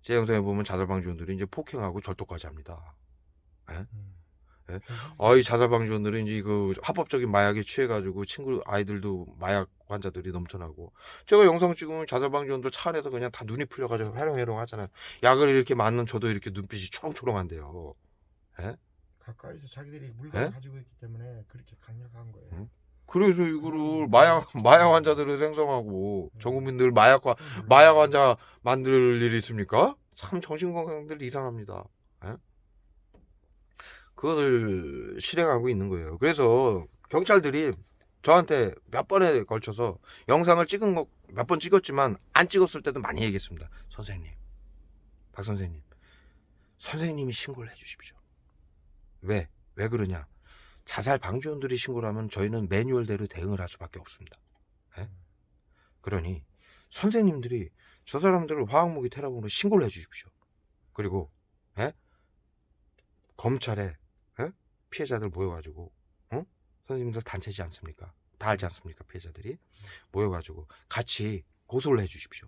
제 영상에 보면 자살방지원들이 이제 폭행하고 절도까지 합니다. 이 자살방지원들이 이제 그 합법적인 마약에 취해가지고 아이들도 마약 환자들이 넘쳐나고 제가 영상 찍으면 자살방지원들 차 안에서 그냥 다 눈이 풀려가지고 해롱해롱 하잖아요. 약을 이렇게 맞는 저도 이렇게 눈빛이 초롱초롱한데요. 가까이서 자기들이 물건을 예? 가지고 있기 때문에 그렇게 강력한 거예요. 그래서 이거를 마약 환자들을 생성하고 전 국민들 마약 환자 만들 일이 있습니까? 참 정신건강들 이상합니다. 그것을 실행하고 있는 거예요. 그래서 경찰들이 저한테 몇 번에 걸쳐서 영상을 찍은 거 몇 번 찍었지만 안 찍었을 때도 많이 얘기했습니다. 선생님, 박 선생님, 선생님이 신고를 해주십시오. 왜 그러냐? 자살 방지원들이 신고를 하면 저희는 매뉴얼대로 대응을 할 수밖에 없습니다. 그러니 선생님들이 저 사람들을 화학무기 테러범으로 신고를 해주십시오. 그리고 검찰에 피해자들 모여가지고 선생님들 단체지 않습니까? 다 알지 않습니까? 피해자들이 모여가지고 같이 고소를 해주십시오.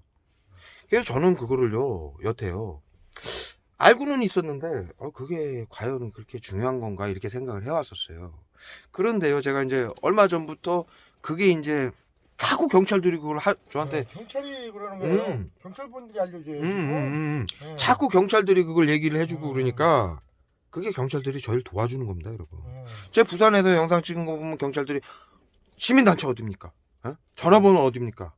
그래서 저는 그거를요 여태요 알고는 있었는데 그게 과연 그렇게 중요한 건가 이렇게 생각을 해왔었어요. 그런데요 제가 이제 얼마 전부터 그게 이제 자꾸 경찰들이 그걸 저한테 경찰이 그러는 거예요. 경찰분들이 알려줘요. 자꾸 경찰들이 그걸 얘기를 해주고 그러니까 그게 경찰들이 저희를 도와주는 겁니다, 여러분. 제 부산에서 영상 찍은 거 보면 경찰들이 시민단체 어딥니까? 전화번호 어딥니까?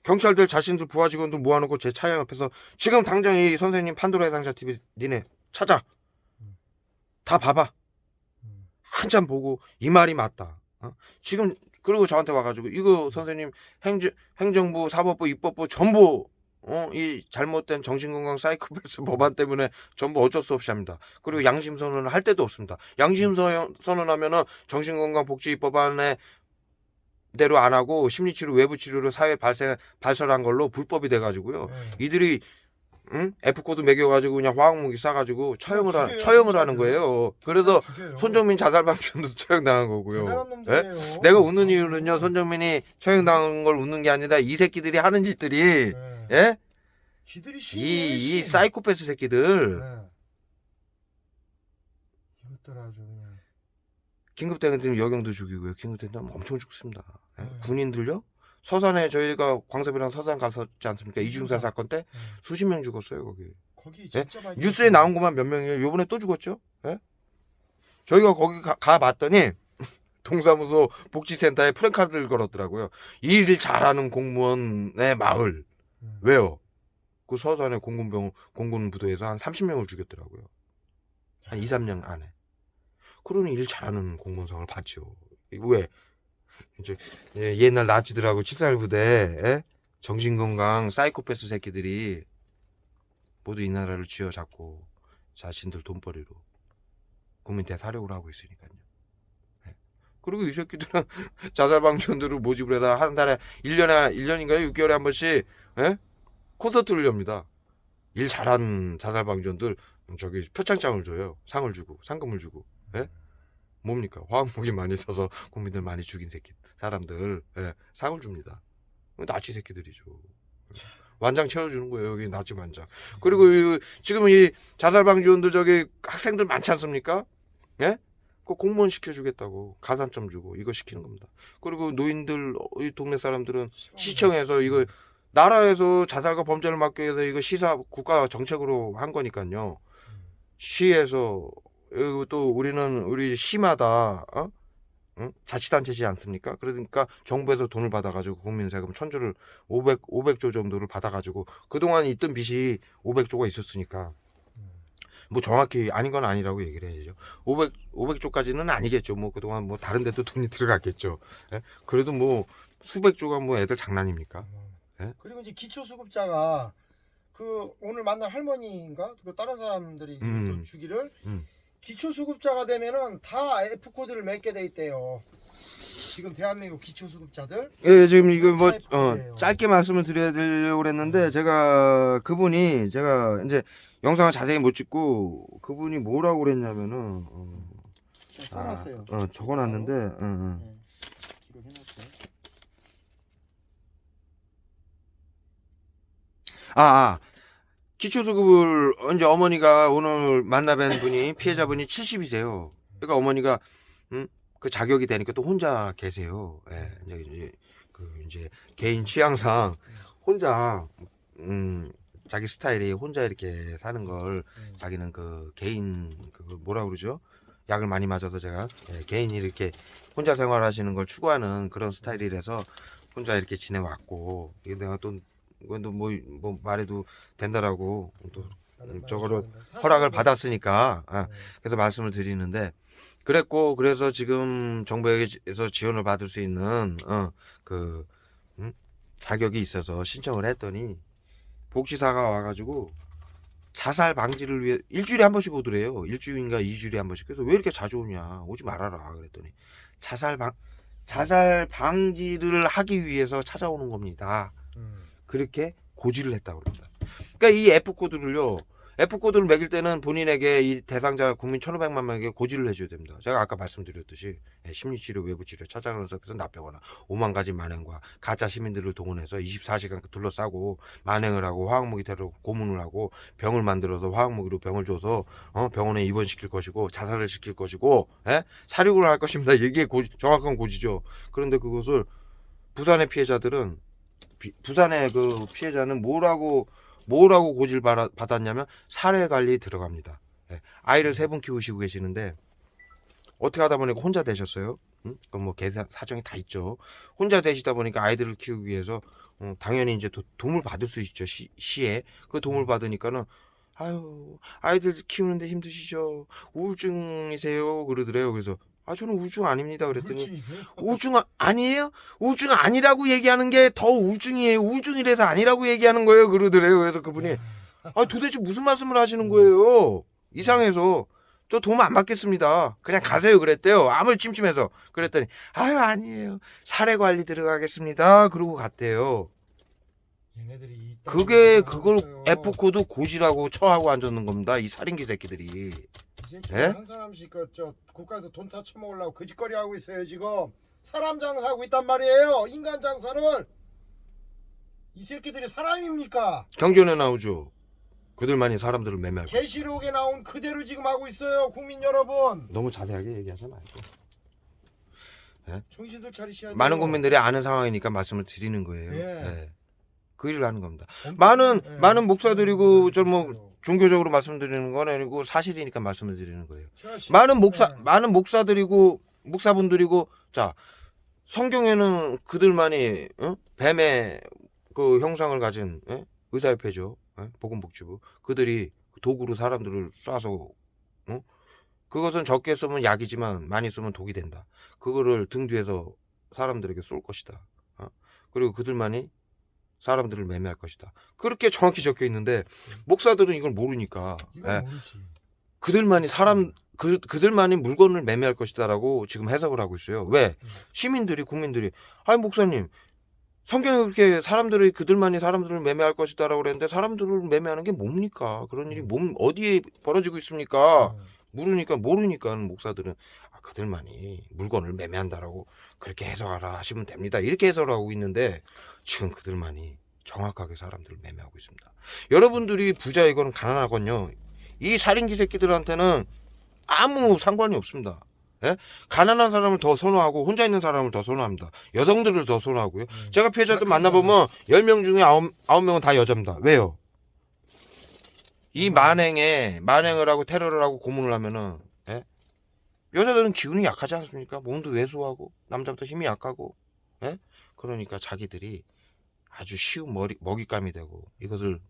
경찰들 자신들 부하 직원들 모아놓고 제 차 옆에서 지금 당장 이 선생님 판도라 해상자 TV 니네 찾아. 다 봐봐. 한참 보고 이 말이 맞다. 지금 그리고 저한테 와가지고 이거 선생님 행정부, 사법부, 입법부 전부 이 잘못된 정신건강 사이코패스 법안 때문에 전부 어쩔 수 없이 합니다. 그리고 양심 선언을 할 때도 없습니다. 양심 선언하면은 정신건강 복지 법안에 대로 안 하고 심리치료 외부 치료를 사회 발설한 걸로 불법이 돼가지고요. 이들이 F코드 매겨가지고 그냥 화학무기 쏴가지고 처형을 하는 거예요. 그래서 손정민 자살방지원도 처형당한 거고요. 내가 웃는 이유는요, 손정민이 처형당한 걸 웃는 게 아니라 이 새끼들이 하는 짓들이 이 사이코패스 새끼들 이것들 아주 그냥 긴급대응팀 여경도 죽이고요. 긴급대응팀 엄청 죽습니다. 군인들요? 서산에 저희가 광섭이랑 서산 갔었지 않습니까? 이중살 사건 때 수십 명 죽었어요 거기 진짜 많이 뉴스에 나온 것만 몇 명이에요. 요번에 또 죽었죠. 저희가 거기 가봤더니 동사무소 복지센터에 프랜카드를 걸었더라고요. 일 잘하는 공무원의 마을. 왜요? 그 서산의 공군부대에서 한 30명을 죽였더라고요. 한 2, 3년 안에. 그러니 일 잘하는 공무원상을 받죠. 왜? 이제 옛날 나치들하고 7.3 부대 정신건강 사이코패스 새끼들이 모두 이 나라를 쥐어잡고 자신들 돈벌이로 국민 대사력을 하고 있으니까요. 그리고 이 새끼들은 자살방지원들을 모집을 해다 한 달에 1년인가요? 6개월에 한 번씩 콘서트를 엽니다. 일 잘한 자살방지원들 저기 표창장을 줘요. 상을 주고 상금을 주고. 뭡니까? 화학무기 많이 써서 국민들 많이 죽인 사람들 상을 줍니다. 나치 새끼들이죠. 완장 채워주는 거예요. 여기 나치 완장. 그리고 지금 이 자살방지원들 저기 학생들 많지 않습니까? 그 공무원 시켜주겠다고 가산점 주고 이거 시키는 겁니다. 그리고 노인들 이 동네 사람들은 시청에서 이거 나라에서 자살과 범죄를 막기 위해서 이거 시사 국가 정책으로 한 거니까요. 시에서 또 우리 시마다 자치단체지 않습니까? 그러니까 정부에서 돈을 받아가지고 국민 세금 1,000조를 500조 정도를 받아가지고 그동안 있던 빚이 500조가 있었으니까 뭐 정확히 아닌 건 아니라고 얘기를 해야죠. 500조까지는 아니겠죠. 뭐 그동안 뭐 다른 데도 돈이 들어갔겠죠. 그래도 뭐 수백조가 뭐 애들 장난입니까? 그리고 이제 기초수급자가 그 오늘 만날 할머니인가 그 다른 사람들이 또 주기를 기초수급자가 되면은 다 F코드를 맺게 돼 있대요. 지금 대한민국 기초수급자들. 예, 지금 이거 뭐 짧게 말씀을 드리려고 그랬는데 제가 제가 이제 영상을 자세히 못 찍고 그분이 뭐라고 그랬냐면은 써놨어요. 적어놨는데 기록해놨어요. 기초수급을 이제 어머니가 오늘 만나뵌 분이 피해자분이 70이세요. 그러니까 어머니가 그 자격이 되니까 또 혼자 계세요. 이제 개인 취향상 혼자 자기 스타일이 혼자 이렇게 사는 걸 자기는 그 개인 그 뭐라 그러죠? 약을 많이 맞아서 제가 개인이 이렇게 혼자 생활하시는 걸 추구하는 그런 스타일이라서 혼자 이렇게 지내왔고 이게 내가 또 이건 뭐 말해도 된다라고 또 저거를 허락을 받았으니까 그래서 말씀을 드리는데 그랬고 그래서 지금 정부에서 지원을 받을 수 있는 자격이 있어서 신청을 했더니 복지사가 와가지고 자살 방지를 위해 일주일에 한 번씩 오더래요. 일주일인가 2주일에 한 번씩. 그래서 왜 이렇게 자주 오냐 오지 말아라 그랬더니 자살 방지를 하기 위해서 찾아오는 겁니다. 그렇게 고지를 했다고 그럽니다. 그러니까 이 F코드를요. F코드를 매길 때는 본인에게 이 대상자 국민 1,500만 명에게 고지를 해줘야 됩니다. 제가 아까 말씀드렸듯이 심리치료, 외부치료, 찾아가는 서비스 납병원화 5만 가지 만행과 가짜 시민들을 동원해서 24시간 둘러싸고 만행을 하고 화학무기 테러 고문을 하고 병을 만들어서 화학무기로 병을 줘서 병원에 입원시킬 것이고 자살을 시킬 것이고 사륙을 할 것입니다. 이게 정확한 고지죠. 그런데 그것을 부산의 피해자들은 부산의 그 피해자는 뭐라고 고지를 받았냐면 사례관리에 들어갑니다. 아이를 3분 키우시고 계시는데 어떻게 하다 보니까 혼자 되셨어요. 그럼 뭐 사정이 다 있죠. 혼자 되시다 보니까 아이들을 키우기 위해서 당연히 이제 도움을 받을 수 있죠. 시에 그 도움을 받으니까는 아유 아이들 키우는데 힘드시죠. 우울증이세요 그러더래요. 그래서 저는 우울증 아닙니다 그랬더니 우울증 아니에요? 우울증 아니라고 얘기하는 게 더 우울증이에요. 우울증이라서 아니라고 얘기하는 거예요 그러더래요. 그래서 그분이 도대체 무슨 말씀을 하시는 거예요? 이상해서 저 도움 안 받겠습니다. 그냥 가세요 그랬대요. 아무리 찜찜해서. 그랬더니 아니에요. 사례관리 들어가겠습니다. 그러고 갔대요. 얘네들이 그게 그걸 F코드 고지라고 처하고 앉았는 겁니다. 이 살인기 새끼들이. 이 새끼 예? 한 사람씩 저 국가에서 돈 다 처먹으려고 거짓거리 하고 있어요 지금. 사람 장사하고 있단 말이에요. 인간 장사를. 이 새끼들이 사람입니까? 경전에 나오죠. 그들만이 사람들을 매매할 거. 계시록에 나온 그대로 지금 하고 있어요 국민 여러분. 너무 자세하게 얘기하지 말고. 정신들 차리셔야 돼요. 많은 국민들이 아는 상황이니까 말씀을 드리는 거예요. 예. 그 일을 하는 겁니다. 엄청, 많은 목사들이고 저 뭐 종교적으로 말씀드리는 건 아니고 사실이니까 말씀을 드리는 거예요. 많은 목사들이고 목사분들이고 자 성경에는 그들만이 뱀의 그 형상을 가진 의사협회죠. 보건복지부 그들이 도구로 사람들을 쏴서 그것은 적게 쓰면 약이지만 많이 쓰면 독이 된다. 그거를 등 뒤에서 사람들에게 쏠 것이다. 그리고 그들만이 사람들을 매매할 것이다. 그렇게 정확히 적혀 있는데 목사들은 이걸 모르니까 이건 모르지. 그들만이 물건을 매매할 것이다라고 지금 해석을 하고 있어요. 왜? 국민들이 목사님 성경에 그렇게 그들만이 사람들을 매매할 것이다라고 그랬는데 사람들을 매매하는 게 뭡니까? 그런 일이 어디에 벌어지고 있습니까? 모르니까 목사들은 그들만이 물건을 매매한다라고 그렇게 해석하라 하시면 됩니다. 이렇게 해석을 하고 있는데 지금 그들만이 정확하게 사람들을 매매하고 있습니다. 여러분들이 부자이건 가난하건요. 이 살인기 새끼들한테는 아무 상관이 없습니다. 가난한 사람을 더 선호하고 혼자 있는 사람을 더 선호합니다. 여성들을 더 선호하고요. 제가 피해자들 만나보면 10명 중에 9명은 다 여자입니다. 왜요? 이 만행을 하고 테러를 하고 고문을 하면은 여자들은 기운이 약하지 않습니까? 몸도 왜소하고 남자보다 힘이 약하고 그러니까 자기들이 아주 쉬운 먹잇감이 되고 이것을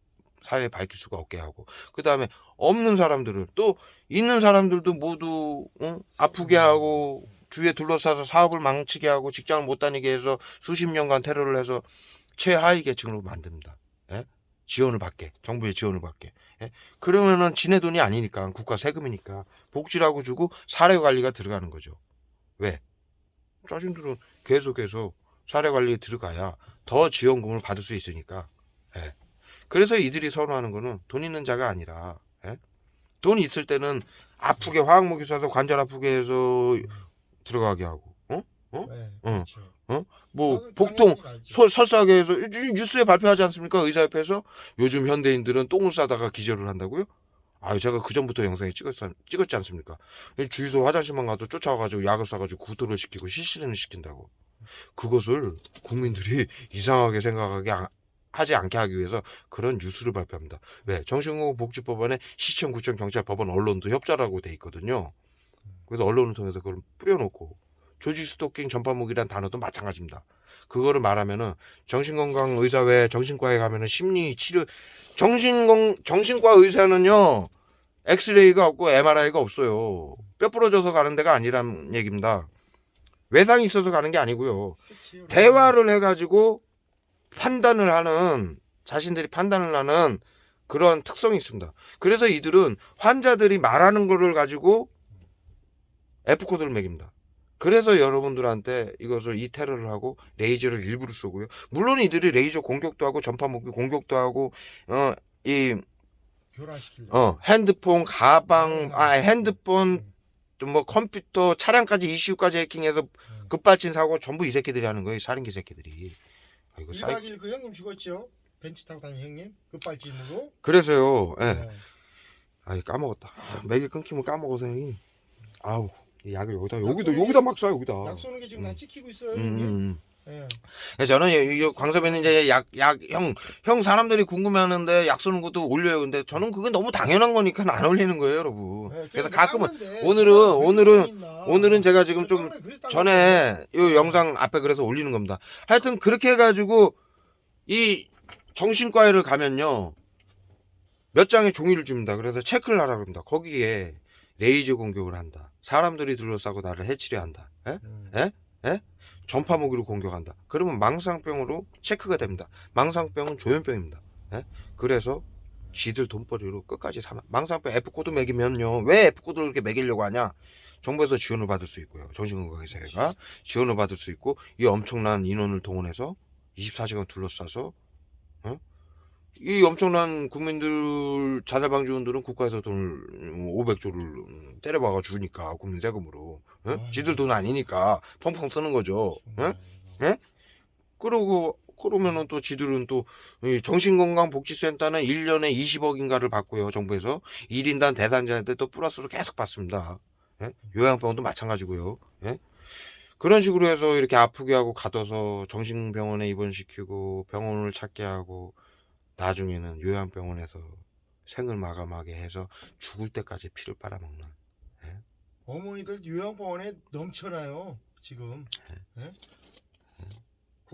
사회에 밝힐 수가 없게 하고 그 다음에 없는 사람들을 또 있는 사람들도 모두 아프게 하고 주위에 둘러싸서 사업을 망치게 하고 직장을 못 다니게 해서 수십 년간 테러를 해서 최하위 계층으로 만듭니다. 지원을 받게 정부의 지원을 받게 그러면은 지네 돈이 아니니까 국가 세금이니까 복지라고 주고 사례관리가 들어가는 거죠. 왜? 자신들은 계속해서 사례관리에 들어가야 더 지원금을 받을 수 있으니까. 그래서 이들이 선호하는 거는 돈 있는 자가 아니라 돈 있을 때는 아프게 화학무기 쏴서 관절 아프게 해서 들어가게 하고 그렇죠. 뭐 복통 설사하게 해서 뉴스에 발표하지 않습니까? 의사협회에서 요즘 현대인들은 똥을 싸다가 기절을 한다고요? 제가 그 전부터 영상에 찍었지 않습니까? 주유소 화장실만 가도 쫓아와가지고 약을 싸가지고 구토를 시키고 실신을 시킨다고. 그것을 국민들이 이상하게 하지 않게 하기 위해서 그런 뉴스를 발표합니다. 왜? 정신건강복지법원에 시청, 구청, 경찰, 법원, 언론도 협조라고 돼 있거든요. 그래서 언론을 통해서 그걸 뿌려놓고 조직 스토킹 전파무기란 단어도 마찬가지입니다. 그거를 말하면은 정신건강의사회 정신과에 가면은 심리치료 정신과 의사는요 엑스레이가 없고 MRI가 없어요. 뼈 부러져서 가는 데가 아니란 얘기입니다. 외상이 있어서 가는 게 아니고요. 대화를 해가지고 자신들이 판단을 하는 그런 특성이 있습니다. 그래서 이들은 환자들이 말하는 거를 가지고 F코드를 매깁니다. 그래서 여러분들한테 이것을 이 테러를 하고 레이저를 일부러 쏘고요. 물론 이들이 레이저 공격도 하고 전파 무기 공격도 하고 이 교란시키려고. 핸드폰, 가방, 핸드폰, 음. 좀 뭐 컴퓨터, 차량까지 이슈까지 해킹해서 급발진 사고 전부 이 새끼들이 하는 거예요. 이 살인기 새끼들이. 아, 이거 1박 2일 그 형님 죽었죠? 벤치 타고 다니는 형님? 급발진으로? 그래서요. 예. 네. 아이 까먹었다. 맥이 끊기면 까먹어서 형이. 아우 이 약을 여기다 쏘는 여기다 게- 막 쏴 여기다. 약 쏘는 게 지금 다 찍히고 있어요, 음, 형님. 음. 예. 그래서 저는 이 광섭이는 이제 형 사람들이 궁금해하는데 약 쏘는 것도 올려요. 근데 저는 그게 너무 당연한 거니까 안 올리는 거예요, 여러분. 예, 그래서 그 가끔은 깠는데 오늘은 오늘은 제가 지금 좀 깜빡이 그랬다고 전에 이 했어요. 영상 앞에 그래서 올리는 겁니다. 하여튼 그렇게 해가지고 이 정신과에를 가면요 몇 장의 종이를 줍니다. 그래서 체크를 하라 그럽니다. 거기에 레이저 공격을 한다. 사람들이 둘러싸고 나를 해치려 한다. 예? 전파 무기로 공격한다. 그러면 망상병으로 체크가 됩니다. 망상병은 조현병입니다. 예? 그래서 쥐들 돈벌이로 끝까지 사망. 망상병 F코드 매기면요. 왜 F코드를 이렇게 매기려고 하냐? 정부에서 지원을 받을 수 있고요. 정신건강의사가 지원을 받을 수 있고 이 엄청난 인원을 동원해서 24시간 둘러싸서 이 엄청난 국민들 자살방지원들은 국가에서 돈을 500조를 때려박아 주니까 국민 세금으로 지들 돈 아니니까 펑펑 쓰는 거죠. 그러면은 또 지들은 또 정신건강복지센터는 1년에 20억인가를 받고요. 정부에서 1인당 대상자한테 또 플러스로 계속 받습니다. 요양병원도 마찬가지고요. 그런 식으로 해서 이렇게 아프게 하고 가둬서 정신병원에 입원시키고 병원을 찾게 하고 나중에는 요양병원에서 생을 마감하게 해서 죽을 때까지 피를 빨아먹는. 어머니들 요양병원에 넘쳐나요, 지금. 예?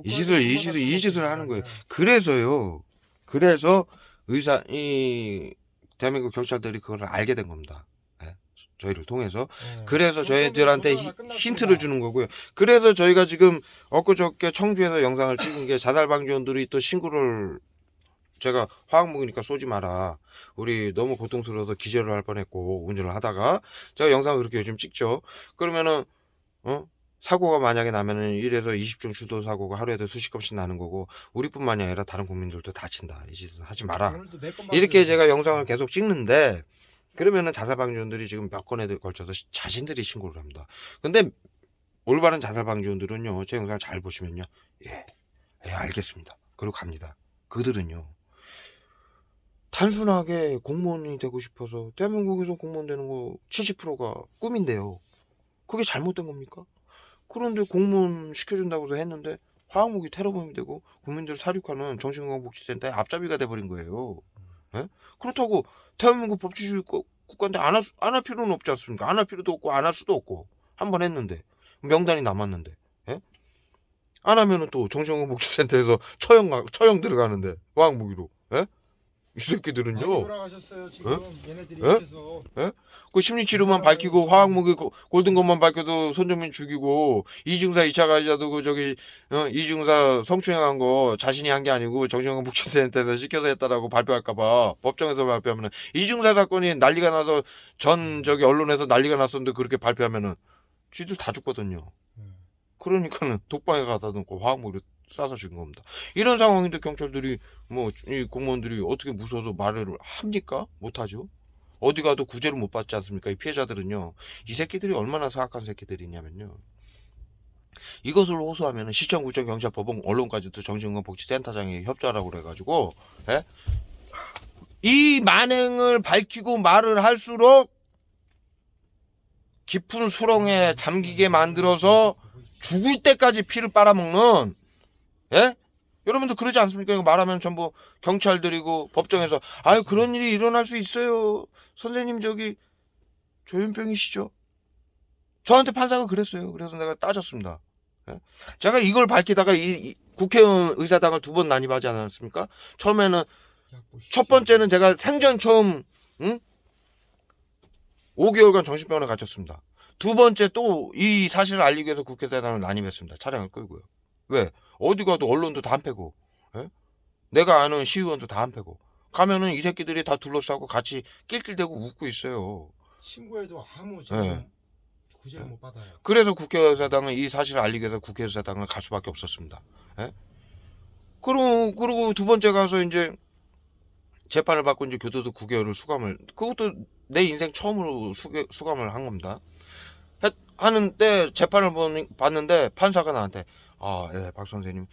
이 짓을 하는 거예요. 그래서요. 그래서 이 대한민국 경찰들이 그걸 알게 된 겁니다. 저희를 통해서. 그래서 저희들한테 힌트를 주는 거고요. 그래서 저희가 지금 엊그저께 청주에서 영상을 찍은 게 자살방지원들이 또 신고를 제가 화학무기니까 쏘지 마라. 우리 너무 고통스러워서 기절을 할 뻔했고 운전을 하다가 제가 영상을 그렇게 요즘 찍죠. 그러면은 사고가 만약에 나면은 1에서 20중 추도 사고가 하루에도 수십 건씩 나는 거고 우리뿐만이 아니라 다른 국민들도 다친다. 이 짓은 하지 마라. 이렇게 제가 영상을 계속 찍는데 그러면은 자살방지원들이 지금 몇 건에 걸쳐서 자신들이 신고를 합니다. 근데 올바른 자살방지원들은요 제 영상 잘 보시면요 예 알겠습니다. 그리고 갑니다. 그들은요 단순하게 공무원이 되고 싶어서 대한민국에서 공무원 되는 거 70%가 꿈인데요. 그게 잘못된 겁니까? 그런데 공무원 시켜준다고 해서 했는데 화학무기 테러범이 되고 국민들 사륙하는 정신건강복지센터의 앞잡이가 돼버린 거예요. 그렇다고 대한민국 법치주의 국가인데 안 할 필요는 없지 않습니까? 안 할 필요도 없고 안 할 수도 없고 한 번 했는데 명단이 남았는데 안 하면은 또 정신건강복지센터에서 처형 들어가는데 화학무기로 이 새끼들은요. 돌아가셨어요 지금 얘네들이 예? 그래서 그 심리치료만 밝히고 화학무기 골든 것만 밝혀도 손정민 죽이고 이중사 2차 가해자도 그 저기 이중사 성추행한 거 자신이 한 게 아니고 정신건강복지센터에서 시켜서 했다라고 발표할까봐 법정에서 발표하면은 이중사 사건이 난리가 나서 전 저기 언론에서 난리가 났었는데 그렇게 발표하면은 쥐들 다 죽거든요. 그러니까는 독방에 가다 놓고 화학무기를 쏴서 죽인 겁니다. 이런 상황인데 경찰들이 뭐 이 공무원들이 어떻게 무서워서 말을 합니까? 못하죠. 어디 가도 구제를 못 받지 않습니까? 이 피해자들은요. 이 새끼들이 얼마나 사악한 새끼들이냐면요. 이것을 호소하면 시청, 구청, 경찰, 법원, 언론까지도 정신건강복지센터장이 협조하라고 그래가지고 이 만행을 밝히고 말을 할수록 깊은 수렁에 잠기게 만들어서 죽을 때까지 피를 빨아먹는 여러분들 그러지 않습니까? 이거 말하면 전부 경찰들이고 법정에서 아유 그런 일이 일어날 수 있어요. 선생님 저기 조현병이시죠? 저한테 판사가 그랬어요. 그래서 내가 따졌습니다. 제가 이걸 밝히다가 이 국회의원 의사당을 2번 난입하지 않았습니까? 처음에는 첫 번째는 제가 생전 처음 5개월간 정신병원에 갇혔습니다. 두 번째 또 이 사실을 알리기 위해서 국회의사당을 난입했습니다. 차량을 끌고요. 왜? 어디 가도 언론도 다 안 패고 내가 아는 시의원도 다 안 패고 가면은 이 새끼들이 다 둘러싸고 같이 낄낄대고 웃고 있어요. 신고해도 아무 지금 구제를 못 받아요. 그래서 국회의사당은 이 사실을 알리기 위해서 국회의사당을 갈 수밖에 없었습니다. 예? 그리고 두 번째 가서 이제 재판을 받고 이제 교도소 9개월을 수감을, 그것도 내 인생 처음으로 수감을 한 겁니다. 하는데 재판을 봤는데 판사가 나한테 예, 박 선생님,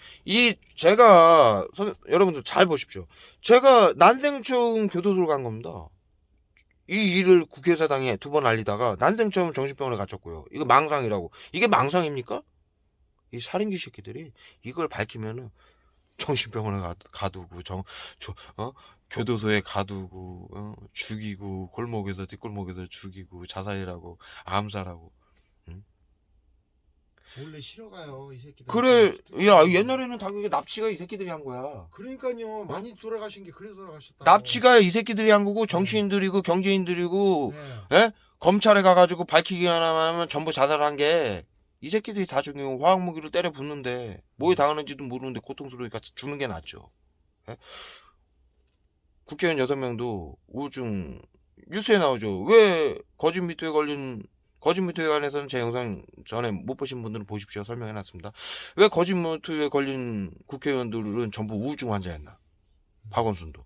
제가 여러분들 잘 보십시오. 제가 난생 처음 교도소를 간 겁니다. 이 일을 국회의사당에 2번 알리다가 난생 처음 정신병원에 갇혔고요. 이거 망상이라고. 이게 망상입니까? 이 살인귀 새끼들이 이걸 밝히면은 정신병원에 가두고 교도소에 가두고 죽이고 골목에서 뒷골목에서 죽이고 자살이라고 암살하고. 원래 싫어가요 이 새끼들. 그래, 야 옛날에는 다 그게 납치가 이 새끼들이 한 거야. 그러니까요. 많이 돌아가신 게 그래 돌아가셨다. 납치가 이 새끼들이 한 거고 정치인들이고 경제인들이고 네. 예? 검찰에 가가지고 밝히기만 하면 전부 자살한 게 이 새끼들이 다 죽이고 화학무기를 때려 붓는데 뭐에 당하는지도 모르는데 고통스러우니까 죽는 게 낫죠. 예? 국회의원 6명도 우울증 뉴스에 나오죠. 왜 거짓미투에 관해서는 제 영상 전에 못 보신 분들은 보십시오. 설명해놨습니다. 왜 거짓미투에 걸린 국회의원들은 전부 우울증 환자였나? 박원순도.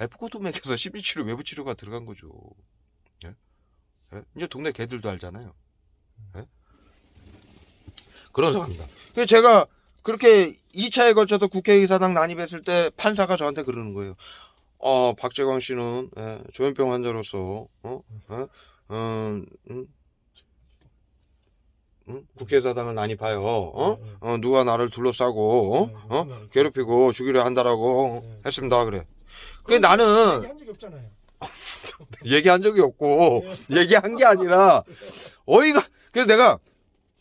F코드맥에서 심리치료 외부치료가 들어간 거죠. 예? 예? 이제 동네 개들도 알잖아요. 예? 그런 상황입니다. 그래서 제가 그렇게 2차에 걸쳐서 국회의사당 난입했을 때 판사가 저한테 그러는 거예요. 박재광 씨는 조현병 환자로서 국회의사당을 난입하여 누가 나를 둘러싸고 괴롭히고 죽이려 한다라고 했습니다. 그래. 그 나는 얘기한 적이 없잖아요. 얘기한 적이 없고 얘기한 게 아니라 그래서 내가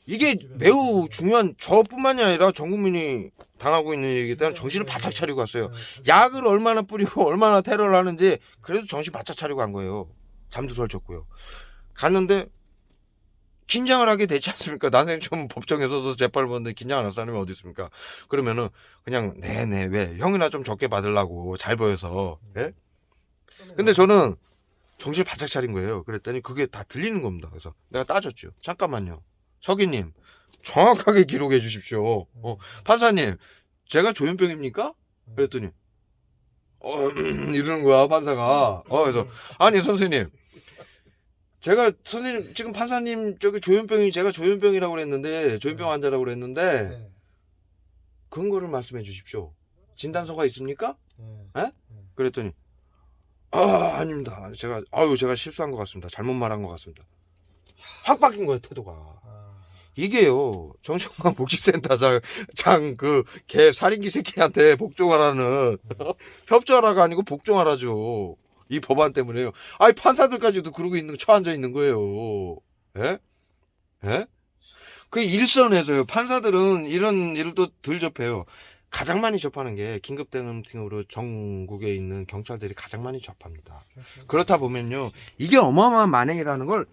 이게 매우 중요한, 저뿐만이 아니라 전 국민이 당하고 있는 얘기에 대한 정신을 바짝 차리고 왔어요. 약을 얼마나 뿌리고 얼마나 테러를 하는지 그래도 정신 바짝 차리고 간 거예요. 잠도 설쳤고요. 갔는데 긴장을 하게 되지 않습니까? 난생 처음 법정에 서서 재판을 받는데 긴장 안 할 사람이 어디 있습니까? 그러면은 그냥 네네 왜 형이나 좀 적게 받으려고 잘 보여서. 예? 근데 저는 정신을 바짝 차린 거예요. 그랬더니 그게 다 들리는 겁니다. 그래서 내가 따졌죠. 잠깐만요. 서기님 정확하게 기록해 주십시오. 판사님 제가 조현병입니까? 그랬더니 이러는 거야 판사가. 그래서 아니 선생님, 선생님 지금 판사님 제가 조현병이라고 그랬는데 조현병 환자라고 그랬는데 근거를 말씀해 주십시오. 진단서가 있습니까? 그랬더니 아닙니다. 제가 실수한 것 같습니다. 잘못 말한 것 같습니다. 확 바뀐 거예요 태도가. 이게요 정신건강 복지센터장 개 살인귀 새끼한테 복종하라는 협조하라가 아니고 복종하라죠. 이 법안 때문에요. 아니 판사들까지도 그러고 처앉아 있는 거예요. 예? 예? 그 일선에서요. 판사들은 이런 일을 또 덜 접해요. 가장 많이 접하는 게 긴급대응팀으로 전국에 있는 경찰들이 가장 많이 접합니다. 그렇다 보면요 이게 어마어마한 만행이라는 걸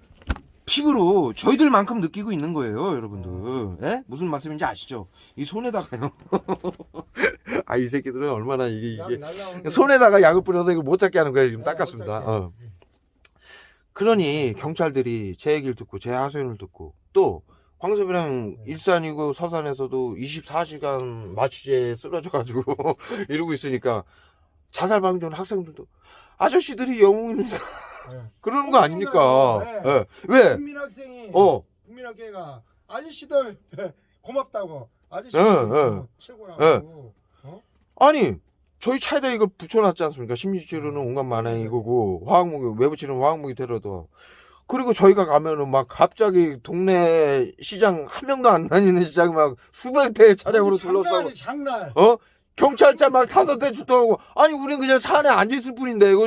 피부로 저희들만큼 느끼고 있는 거예요, 여러분들. 예? 무슨 말씀인지 아시죠? 이 손에다가요. 이 새끼들은 얼마나 이게 손에다가 약을 뿌려서 이걸 못 잡게 하는 거예요. 지금 닦았습니다. 그러니 경찰들이 제 얘기를 듣고 제 하소연을 듣고 또 광섭이랑 일산이고 서산에서도 24시간 마취제에 쓰러져가지고 이러고 있으니까 자살 방지원 학생들도 아저씨들이 영웅입니다. 그러는 거 아닙니까? 왜? 국민학생이 국민학교가 아저씨들 고맙다고 아저씨들 최고라고. 아니 저희 차에다 이걸 붙여놨지 않습니까? 심리치료는 온갖 만행이고 화학무기 외부치료는 화학무기 테러도. 그리고 저희가 가면은 막 갑자기 동네 시장 한 명도 안 다니는 시장 막 수백 대의 차량으로 둘러싸고 장난. 경찰차 막 5대 출동하고. 아니 우린 그냥 차 안에 앉아있을 뿐인데 이거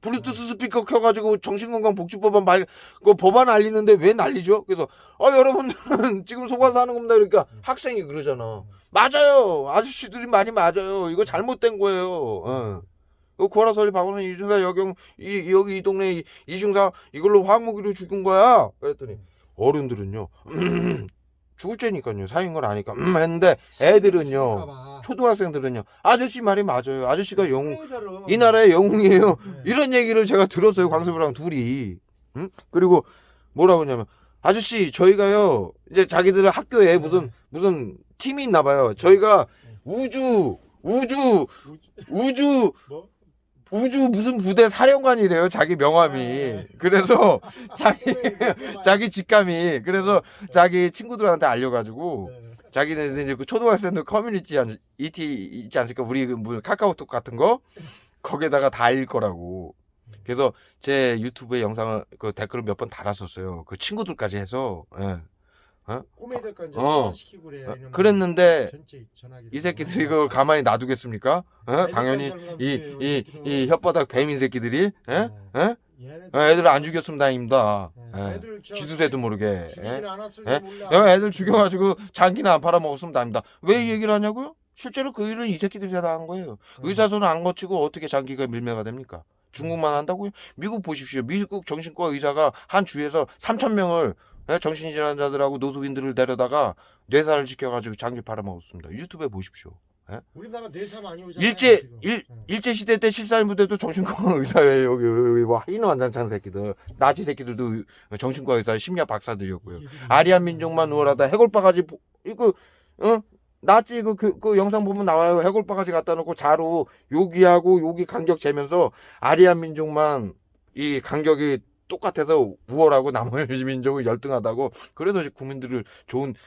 블루투스 스피커 켜가지고 정신건강복지법안 그 법안 알리는데 왜 난리죠? 그래서 여러분들은 지금 속아서 하는 겁니다. 그러니까 학생이 그러잖아. 맞아요. 아저씨들이 말이 맞아요. 이거 잘못된 거예요. 구하라설리 박원순 이중사 여기 이 동네 이중사 이걸로 화학무기로 죽은 거야. 그랬더니 어른들은요 죽을 죄니까요 사인 걸 아니까 했는데 애들은요 초등학생들은요 아저씨 말이 맞아요. 아저씨가 영웅, 이 나라의 영웅이에요. 이런 얘기를 제가 들었어요. 광섭이랑 둘이. 그리고 뭐라고 하냐면 아저씨 저희가요 이제 자기들 학교에 무슨 팀이 있나 봐요. 저희가 우주 뭐? 무슨 부대 사령관이래요. 자기 명함이. 그래서 자기 직감이 그래서 자기 친구들한테 알려가지고 자기는 이제 그 초등학생들 커뮤니티 있지 않습니까? 우리 뭐 카카오톡 같은 거 거기에다가 달릴 거라고. 그래서 제 유튜브에 영상을 그 댓글을 몇 번 달았었어요. 그 친구들까지 해서. 예. 꼬매들까 이제 전화시키고 그래요. 이놈은. 그랬는데 전체 전화기로. 이 새끼들이 그걸 가만히 놔두겠습니까? 당연히 이 혓바닥 뱀인 새끼들이 애들 안 죽였으면 다행입니다. 쥐두새도 모르게. 애들 죽여가지고 장기나 안 팔아먹었으면 다행입니다. 왜 이 얘기를 하냐고요? 실제로 그 일은 이 새끼들이 다 한 거예요. 의사소는 안 거치고 어떻게 장기가 밀매가 됩니까? 중국만 한다고요? 미국 보십시오. 미국 정신과 의사가 한 주에서 3,000명을 정신질환자들하고 노숙인들을 데려다가 뇌사를 시켜가지고 장기 팔아먹었습니다. 유튜브에 보십시오. 우리나라 뇌사 많이 오잖아요. 일제 시대 때 14인부대도 정신과 의사예요. 여기 뭐 인원장창 새끼들, 나치 새끼들도 정신과 의사, 심리학 박사들이었고요. 아리안 민족만 우월하다. 해골바가지 이거 나치 그 영상 보면 나와요. 해골바가지 갖다 놓고 자로 여기 간격 재면서 아리안 민족만 이 간격이 똑같아서 우월하고 나머지 민족은 열등하다고. 그래서 국민들을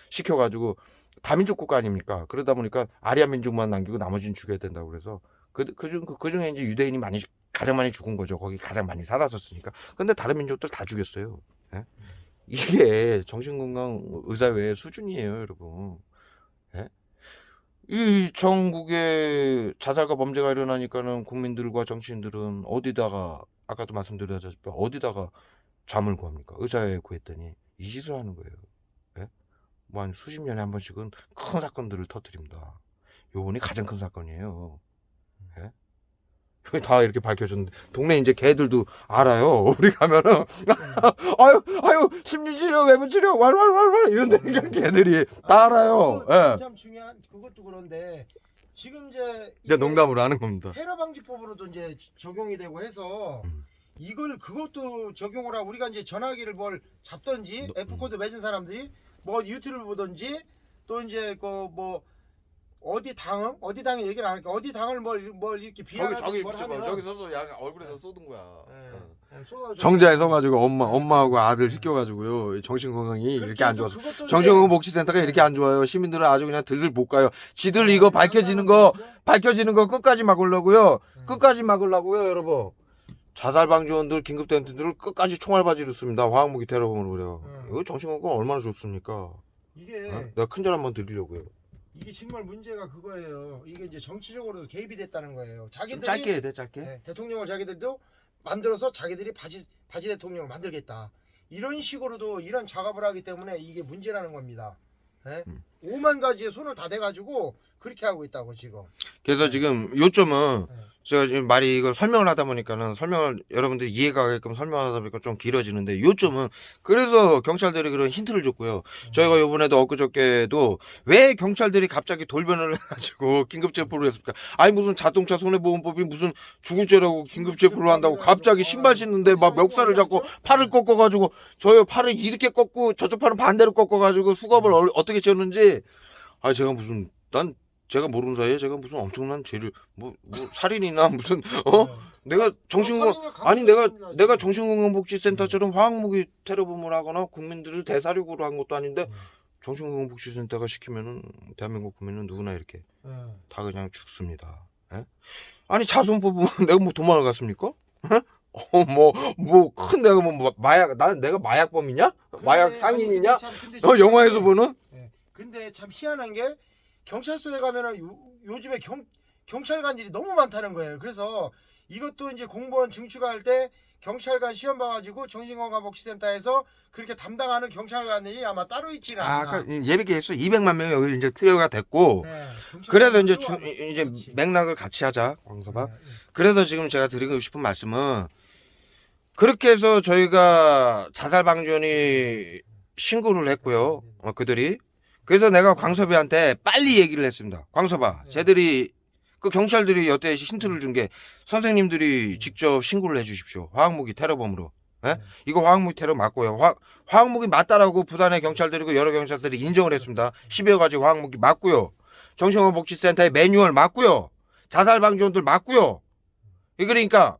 시켜가지고 다민족 국가 아닙니까? 그러다 보니까 아리아 민족만 남기고 나머지는 죽여야 된다고 그래서 그중에 이제 유대인이 가장 많이 죽은 거죠. 거기 가장 많이 살았었으니까. 근데 다른 민족들 다 죽였어요. 예? 이게 정신건강 의사회의 수준이에요, 여러분. 예? 이 전국에 자살과 범죄가 일어나니까는 국민들과 정치인들은 어디다가 아까도 말씀드렸다시피 어디다가 잠을 구합니까? 의사회에 구했더니 이 짓을 하는 거예요. 예? 뭐 한 수십 년에 한 번씩은 큰 사건들을 터뜨립니다. 요번이 가장 큰 사건이에요. 예? 다 이렇게 밝혀졌는데 동네 이제 개들도 알아요. 우리 가면은 아유 심리치료 외부치료 왈왈왈왈 이런데 그냥 개들이 다 알아요. 예. 참 중요한 그것도 그런데 지금 이제 농담으로 하는 겁니다. 테러 방지법으로도 이제 적용이 되고 해서 그것도 적용을 하고 우리가 이제 전화기를 뭘 잡던지 F코드 맺은 사람들이 뭐 유튜브를 보던지 또 이제 그 뭐 어디 당을 얘기를 안 하니까 어디 당을 뭘 이렇게 비하하는 저기 뭘 하면 저기 서서 약 얼굴에다 쏟은 거야. 쏟아져. 정자에 서가지고 엄마하고 아들 시켜가지고요. 정신건강이 이렇게 안 좋아서 정신건강 복지센터가 이렇게 안 좋아요. 시민들은 아주 그냥 들들 못 가요. 지들 이거 밝혀지는 거 끝까지 막으려고요. 끝까지 막으려고요, 여러분. 자살방지원들 긴급대응팀들을 끝까지 총알바지로 씁니다. 화학무기 테러범으로 그래요. 이거 정신건강 얼마나 좋습니까? 이게 내가 큰절 한번 드리려고요. 이게 정말 문제가 그거예요. 이게 이제 정치적으로 개입이 됐다는 거예요. 자기들이 짧게 해야 돼, 짧게. 네, 대통령을 자기들도 만들어서 자기들이 바지 대통령을 만들겠다. 이런 식으로도 이런 작업을 하기 때문에 이게 문제라는 겁니다. 네? 5만 가지에 손을 다 대가지고 그렇게 하고 있다고 지금. 그래서 지금 요점은 제가 지금 말이 이걸 설명을 하다 보니까는 여러분들이 이해가 가게끔 설명하다 보니까 좀 길어지는데 요점은 그래서 경찰들이 그런 힌트를 줬고요. 저희가 요번에도 엊그저께도 왜 경찰들이 갑자기 돌변을 해가지고 긴급체포를 했습니까? 아니 무슨 자동차 손해보험법이 무슨 죽을죄라고 긴급체포를 한다고 갑자기 신발 신는데 막 멱살을 잡고 팔을 꺾어가지고 저희 팔을 이렇게 꺾고 저쪽 팔은 반대로 꺾어가지고 수갑을 어떻게 채웠는지 제가 모르는 사이에 제가 무슨 엄청난 죄를 뭐 살인이나 무슨 내가 내가 정신건강복지센터처럼 화학무기 테러범을 하거나 국민들을 대사력으로 한 것도 아닌데 정신건강복지센터가 시키면은 대한민국 국민은 누구나 이렇게 다 그냥 죽습니다. 예? 아니 자손법은 내가 뭐 도망을 갔습니까? 내가 내가 마약범이냐? 마약 상인이냐? 영화에서 보는? 근데 참 희한한 게 경찰서에 가면은 요즘에 경찰관들이 너무 많다는 거예요. 그래서 이것도 이제 공무원 증축할 때 경찰관 시험 봐가지고 정신건강복지센터에서 그렇게 담당하는 경찰관들이 아마 따로 있지는 않나. 아까 예비계 했어. 200만 명이 여기 이제 투여가 됐고. 그래서 이제 맥락을 같이 하자, 광서봐. 그래서 지금 제가 드리고 싶은 말씀은 그렇게 해서 저희가 자살방지원이 신고를 했고요. 그들이. 그래서 내가 광섭이한테 빨리 얘기를 했습니다. 광섭아, 쟤들이 그 경찰들이 여태 힌트를 준 게 선생님들이 직접 신고를 해주십시오. 화학무기 테러범으로. 예? 이거 화학무기 테러 맞고요. 화학무기 맞다라고 부산의 경찰들이고 여러 경찰들이 인정을 했습니다. 10여 가지 화학무기 맞고요. 정신건강복지센터의 매뉴얼 맞고요. 자살방지원들 맞고요. 그러니까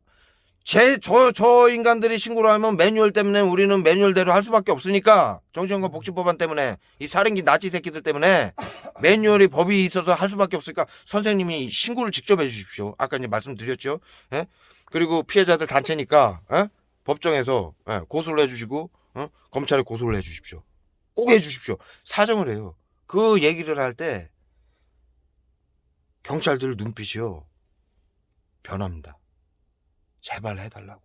저 인간들이 신고를 하면 매뉴얼 때문에 우리는 매뉴얼대로 할 수밖에 없으니까 정신건강복지법안 때문에 이 살인기 나치 새끼들 때문에 매뉴얼이 법이 있어서 할 수밖에 없으니까 선생님이 신고를 직접 해주십시오. 아까 이제 말씀드렸죠. 예? 그리고 피해자들 단체니까 예? 법정에서 예, 고소를 해주시고 검찰에 고소를 해주십시오. 꼭 해주십시오. 사정을 해요. 그 얘기를 할 때 경찰들 눈빛이요 변합니다. 제발 해달라고.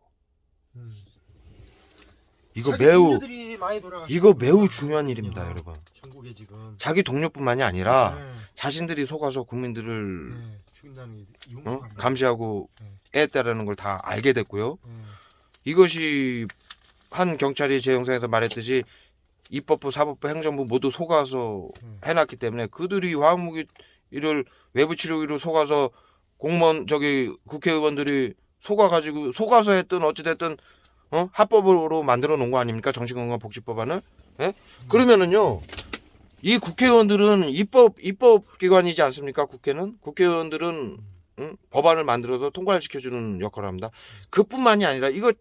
이거 자기 매우 동료들이 많이 돌아가시고 이거 매우 중요한 일입니다, 여러분. 전국에 지금 자기 동료뿐만이 아니라 네, 자신들이 속아서 국민들을 네, 죽인다는 게 용서가 감시하고 애했다라는 걸 다 알게 됐고요. 네. 이것이 한 경찰이 제 영상에서 말했듯이 입법부, 사법부, 행정부 모두 속아서 해놨기 때문에 그들이 화학무기를 외부 치료기로 속아서 공무원 국회의원들이 속아서 했든 어찌됐든 합법으로 만들어 놓은 거 아닙니까? 정신건강복지법안을. 예? 그러면은요 이 국회의원들은 입법기관이지 않습니까? 국회의원들은 법안을 만들어서 통과를 시켜주는 역할을 합니다. 그뿐만이 아니라 이거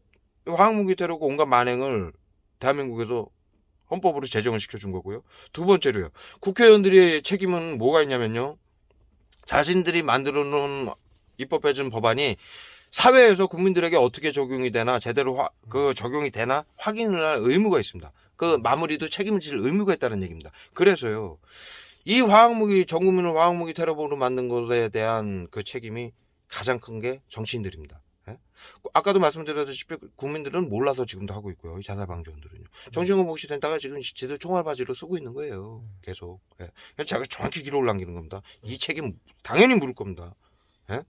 화학무기 테러고 온갖 만행을 대한민국에서 헌법으로 제정을 시켜준 거고요. 두 번째로요. 국회의원들의 책임은 뭐가 있냐면요. 자신들이 만들어 놓은 입법해준 법안이 사회에서 국민들에게 어떻게 적용이 되나 제대로 그 적용이 되나 확인을 할 의무가 있습니다. 그 마무리도 책임을 질 의무가 있다는 얘기입니다. 그래서요. 이 화학무기 전 국민을 화학무기 테러범으로 만든 것에 대한 그 책임이 가장 큰 게 정치인들입니다. 예? 아까도 말씀드렸다시피 국민들은 몰라서 지금도 하고 있고요. 이 자살방지원들은요. 정신건강복지센터가 지금 지들 총알바지로 쓰고 있는 거예요. 계속. 예. 제가 정확히 기록을 남기는 겁니다. 이 책임 당연히 물을 겁니다. 예?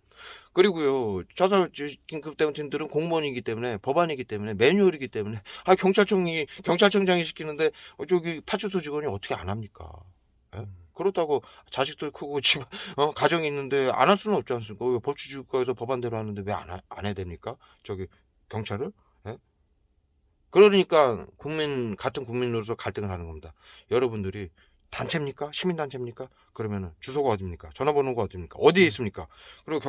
그리고요 자살 긴급대응팀들은 공무원이기 때문에 법안이기 때문에 매뉴얼이기 때문에 경찰청장이 시키는데 저기 파출소 직원이 어떻게 안 합니까? 예? 그렇다고 자식들 크고 집 가정이 있는데 안 할 수는 없지 않습니까? 왜 법치주의국가에서 법안대로 하는데 왜 안 해야 됩니까? 저기 경찰을? 예? 그러니까 같은 국민으로서 갈등을 하는 겁니다. 여러분들이 단체입니까? 시민단체입니까? 그러면은 주소가 어디입니까? 전화번호가 어디입니까? 어디에 있습니까? 그리고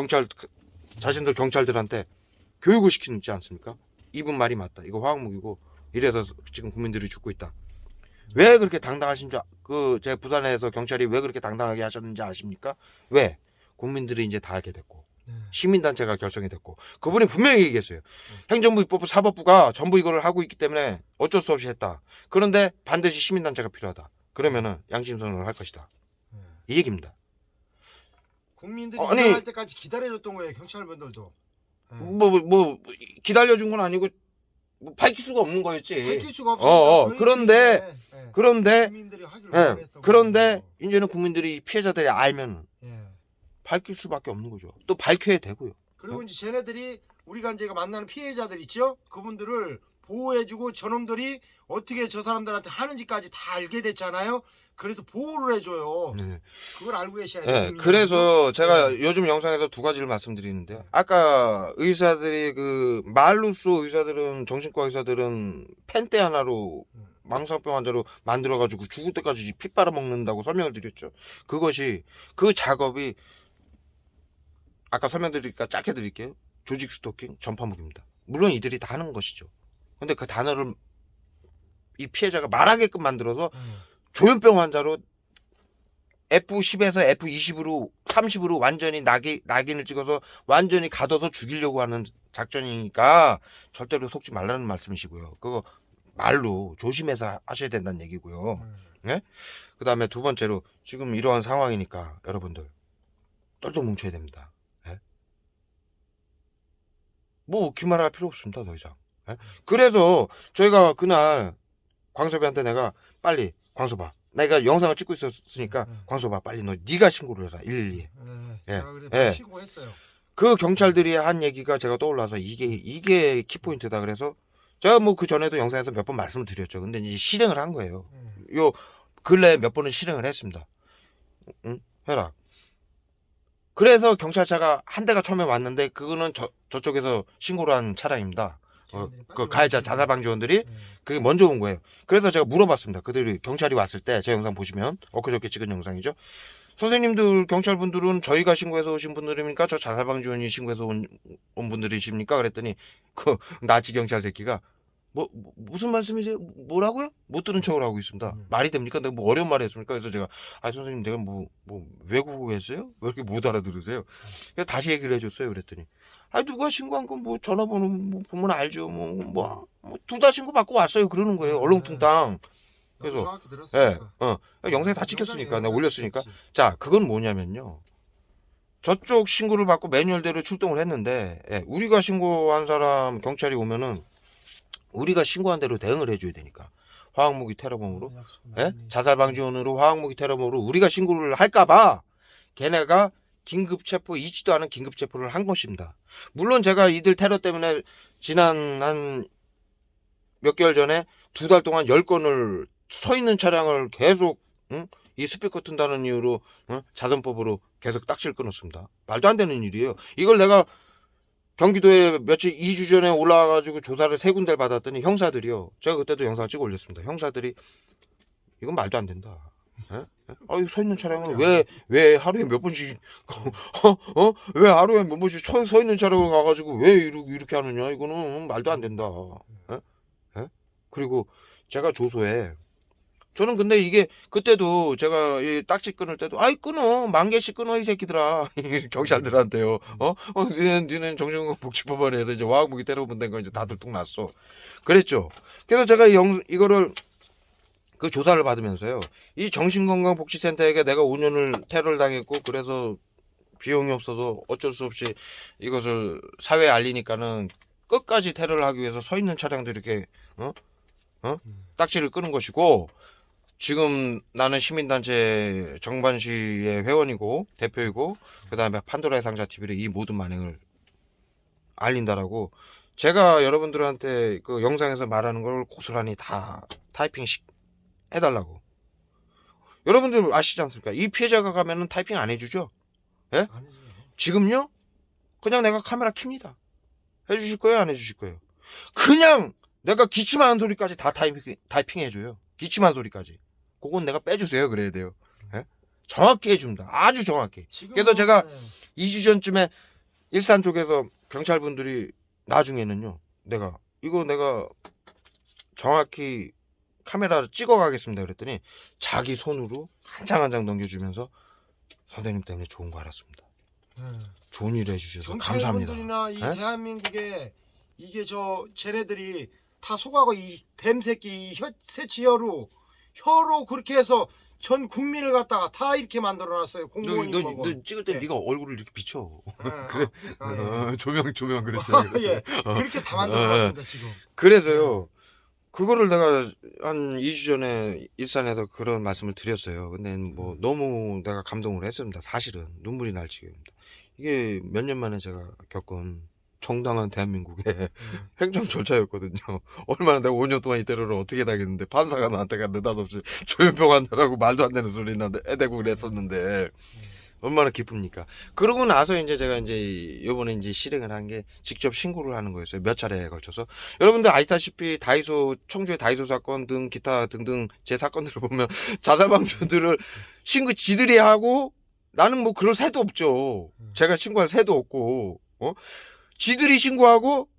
자신들 경찰들한테 교육을 시키지 않습니까? 이분 말이 맞다. 이거 화학무기고 이래서 지금 국민들이 죽고 있다. 왜 그렇게 당당하신 제 부산에서 경찰이 왜 그렇게 당당하게 하셨는지 아십니까? 왜? 국민들이 이제 다 알게 됐고 시민단체가 결성이 됐고 그분이 분명히 얘기했어요. 행정부, 입법부, 사법부가 전부 이거를 하고 있기 때문에 어쩔 수 없이 했다. 그런데 반드시 시민단체가 필요하다. 그러면은 양심선언을 할 것이다. 이 얘기입니다. 국민들이 일어날 때까지 기다려줬던 거예요. 경찰분들도. 기다려준 건 아니고 밝힐 수가 없는 거였지. 밝힐 수가 없어요. 그런데 국민들이 하기를 원했던 그런데 거예요. 이제는 국민들이 피해자들이 알면 밝힐 수밖에 없는 거죠. 또 밝혀야 되고요. 그리고 이제 쟤네들이 우리가 이제 만나는 피해자들 있죠? 그분들을 보호해주고 저놈들이 어떻게 저 사람들한테 하는지까지 다 알게 됐잖아요. 그래서 보호를 해줘요. 그걸 알고 계셔야 돼요. 그래서 제가 요즘 영상에서 두 가지를 말씀드리는데요. 아까 의사들이 말루스 의사들은 정신과 의사들은 펜대 하나로 망상병 환자로 만들어가지고 죽을 때까지 피 빨아먹는다고 설명을 드렸죠. 그 작업이 아까 설명드리니까 짧게 드릴게요. 조직 스토킹, 전파무기입니다. 물론 이들이 다 하는 것이죠. 근데 그 단어를 이 피해자가 말하게끔 만들어서 조현병 환자로 F10에서 F20으로 30으로 완전히 낙인을 찍어서 완전히 가둬서 죽이려고 하는 작전이니까 절대로 속지 말라는 말씀이시고요. 그거 말로 조심해서 하셔야 된다는 얘기고요. 네? 그 다음에 두 번째로 지금 이러한 상황이니까 여러분들 똘똘 뭉쳐야 됩니다. 네? 기말할 필요 없습니다. 더 이상. 네? 그래서 저희가 그날 광섭이한테 내가 빨리 광섭아 내가 영상을 찍고 있었으니까 광섭아 빨리 네가 신고를 해라 112에. 제가 그래 신고했어요. 그 경찰들이 한 얘기가 제가 떠올라서 이게 키포인트다. 그래서 제가 그 전에도 영상에서 몇 번 말씀을 드렸죠. 근데 이제 실행을 한 거예요. 요 근래 몇 번은 실행을 했습니다. 응? 해라. 그래서 경찰차가 한 대가 처음에 왔는데 그거는 저쪽에서 신고를 한 차량입니다. 걔네들이 그 빨리 가해자 오지. 자살방지원들이 예. 그게 먼저 온 거예요. 그래서 제가 물어봤습니다. 그들이 경찰이 왔을 때 제 영상 보시면 엊그저께 찍은 영상이죠. 선생님들 경찰분들은 저희가 신고해서 오신 분들입니까? 저 자살방지원이 신고해서 온 분들이십니까? 그랬더니 그 나치 경찰 새끼가 무슨 말씀이세요? 뭐라고요? 못 들은 척을 하고 있습니다. 말이 됩니까? 내가 뭐 어려운 말을 했습니까? 그래서 제가 선생님 내가 뭐 외국어 했어요? 왜 이렇게 못 알아들으세요? 그래서 다시 얘기를 해줬어요. 그랬더니 누가 신고한 건 뭐 전화번호 뭐 보면 알죠. 둘 다 신고 받고 왔어요. 그러는 거예요. 얼렁뚱땅. 나도 그래서 정확히 들었으니까. 영상에 다 찍혔으니까 내가 영상에 올렸으니까. 찍혔지. 자, 그건 뭐냐면요. 저쪽 신고를 받고 매뉴얼대로 출동을 했는데 우리가 신고한 사람 경찰이 오면은 우리가 신고한 대로 대응을 해줘야 되니까 화학무기 테러범으로 자살방지원으로 화학무기 테러범으로 우리가 신고를 할까봐 걔네가 긴급체포 있지도 않은 긴급체포를 한 것입니다. 물론 제가 이들 테러 때문에 지난 한 몇 개월 전에 2달 동안 10건을 서 있는 차량을 계속 이 스피커 튼다는 이유로 자선법으로 계속 딱지를 끊었습니다. 말도 안 되는 일이에요. 이걸 내가 경기도에 2주 전에 올라와가지고 조사를 3군데를 받았더니 형사들이요. 제가 그때도 영상을 찍어 올렸습니다. 형사들이 이건 말도 안 된다. 이거 서 있는 차량을 왜 하루에 몇 번씩 왜 하루에 몇 번씩 서 있는 차량을 가가지고 왜 이렇게 하느냐? 이거는 말도 안 된다. 그리고 제가 조소에 저는 근데 이게 그때도 제가 이 딱지 끊을 때도 끊어 10,000개씩 끊어 이 새끼들아 경찰들한테요. 니는 정신건강복지법원에서 이제 화학무기 테러범 된 거 이제 다 들통났어. 그랬죠. 그래서 제가 이거를 그 조사를 받으면서요. 이 정신건강복지센터에게 내가 5년을 테러를 당했고 그래서 비용이 없어서 어쩔 수 없이 이것을 사회에 알리니까는 끝까지 테러를 하기 위해서 서 있는 차량도 이렇게 딱지를 끄는 것이고 지금 나는 시민단체 정반시의 회원이고 대표이고 그 다음에 판도라의 상자 TV를 이 모든 만행을 알린다라고 제가 여러분들한테 그 영상에서 말하는 걸 고스란히 다 타이핑식 해달라고. 여러분들 아시지 않습니까? 이 피해자가 가면은 타이핑 안 해주죠? 예? 아니죠. 지금요? 그냥 내가 카메라 킵니다. 해주실 거예요? 안 해주실 거예요? 그냥 내가 기침하는 소리까지 다 타이핑 해줘요. 기침하는 소리까지. 그건 내가 빼주세요. 그래야 돼요. 예? 정확히 해줍니다. 아주 정확히. 그래서 제가 2주 전쯤에 일산 쪽에서 경찰분들이 나중에는요. 내가 정확히 카메라를 찍어 가겠습니다. 그랬더니 자기 손으로 한 장 한 장 넘겨주면서 선생님 때문에 좋은 거 알았습니다. 좋은 일 해주셔서 감사합니다. 경찰분들이나 이 예? 대한민국에 이게 쟤네들이 다 속하고 이 뱀새끼 새치혀로 그렇게 해서 전 국민을 갖다가 다 이렇게 만들어놨어요. 공무원이 뭐고. 너 찍을 때 예. 네가 얼굴을 이렇게 비춰. 그래. 조명 그랬잖아. 예. 그렇게 다 만들어놨습니다 지금. 그래서요. 그거를 내가 한 2주 전에 일산에서 그런 말씀을 드렸어요. 근데 뭐 너무 내가 감동을 했습니다. 사실은 눈물이 날 지경입니다. 이게 몇 년 만에 제가 겪은 정당한 대한민국의 행정 절차였거든요. 얼마나 내가 5년 동안 이 테러를 어떻게 당했는데 판사가 나한테가 느닷없이 조현병한다라고 말도 안 되는 소리 애대고 그랬었는데 얼마나 기쁩니까? 그러고 나서 이제 제가 이제 요번에 이제 실행을 한 게 직접 신고를 하는 거였어요. 몇 차례에 걸쳐서. 여러분들 아시다시피 청주의 다이소 사건 등 기타 등등 제 사건들을 보면 자살방지들을 신고 지들이 하고 나는 뭐 그럴 새도 없죠. 제가 신고할 새도 없고, 지들이 신고하고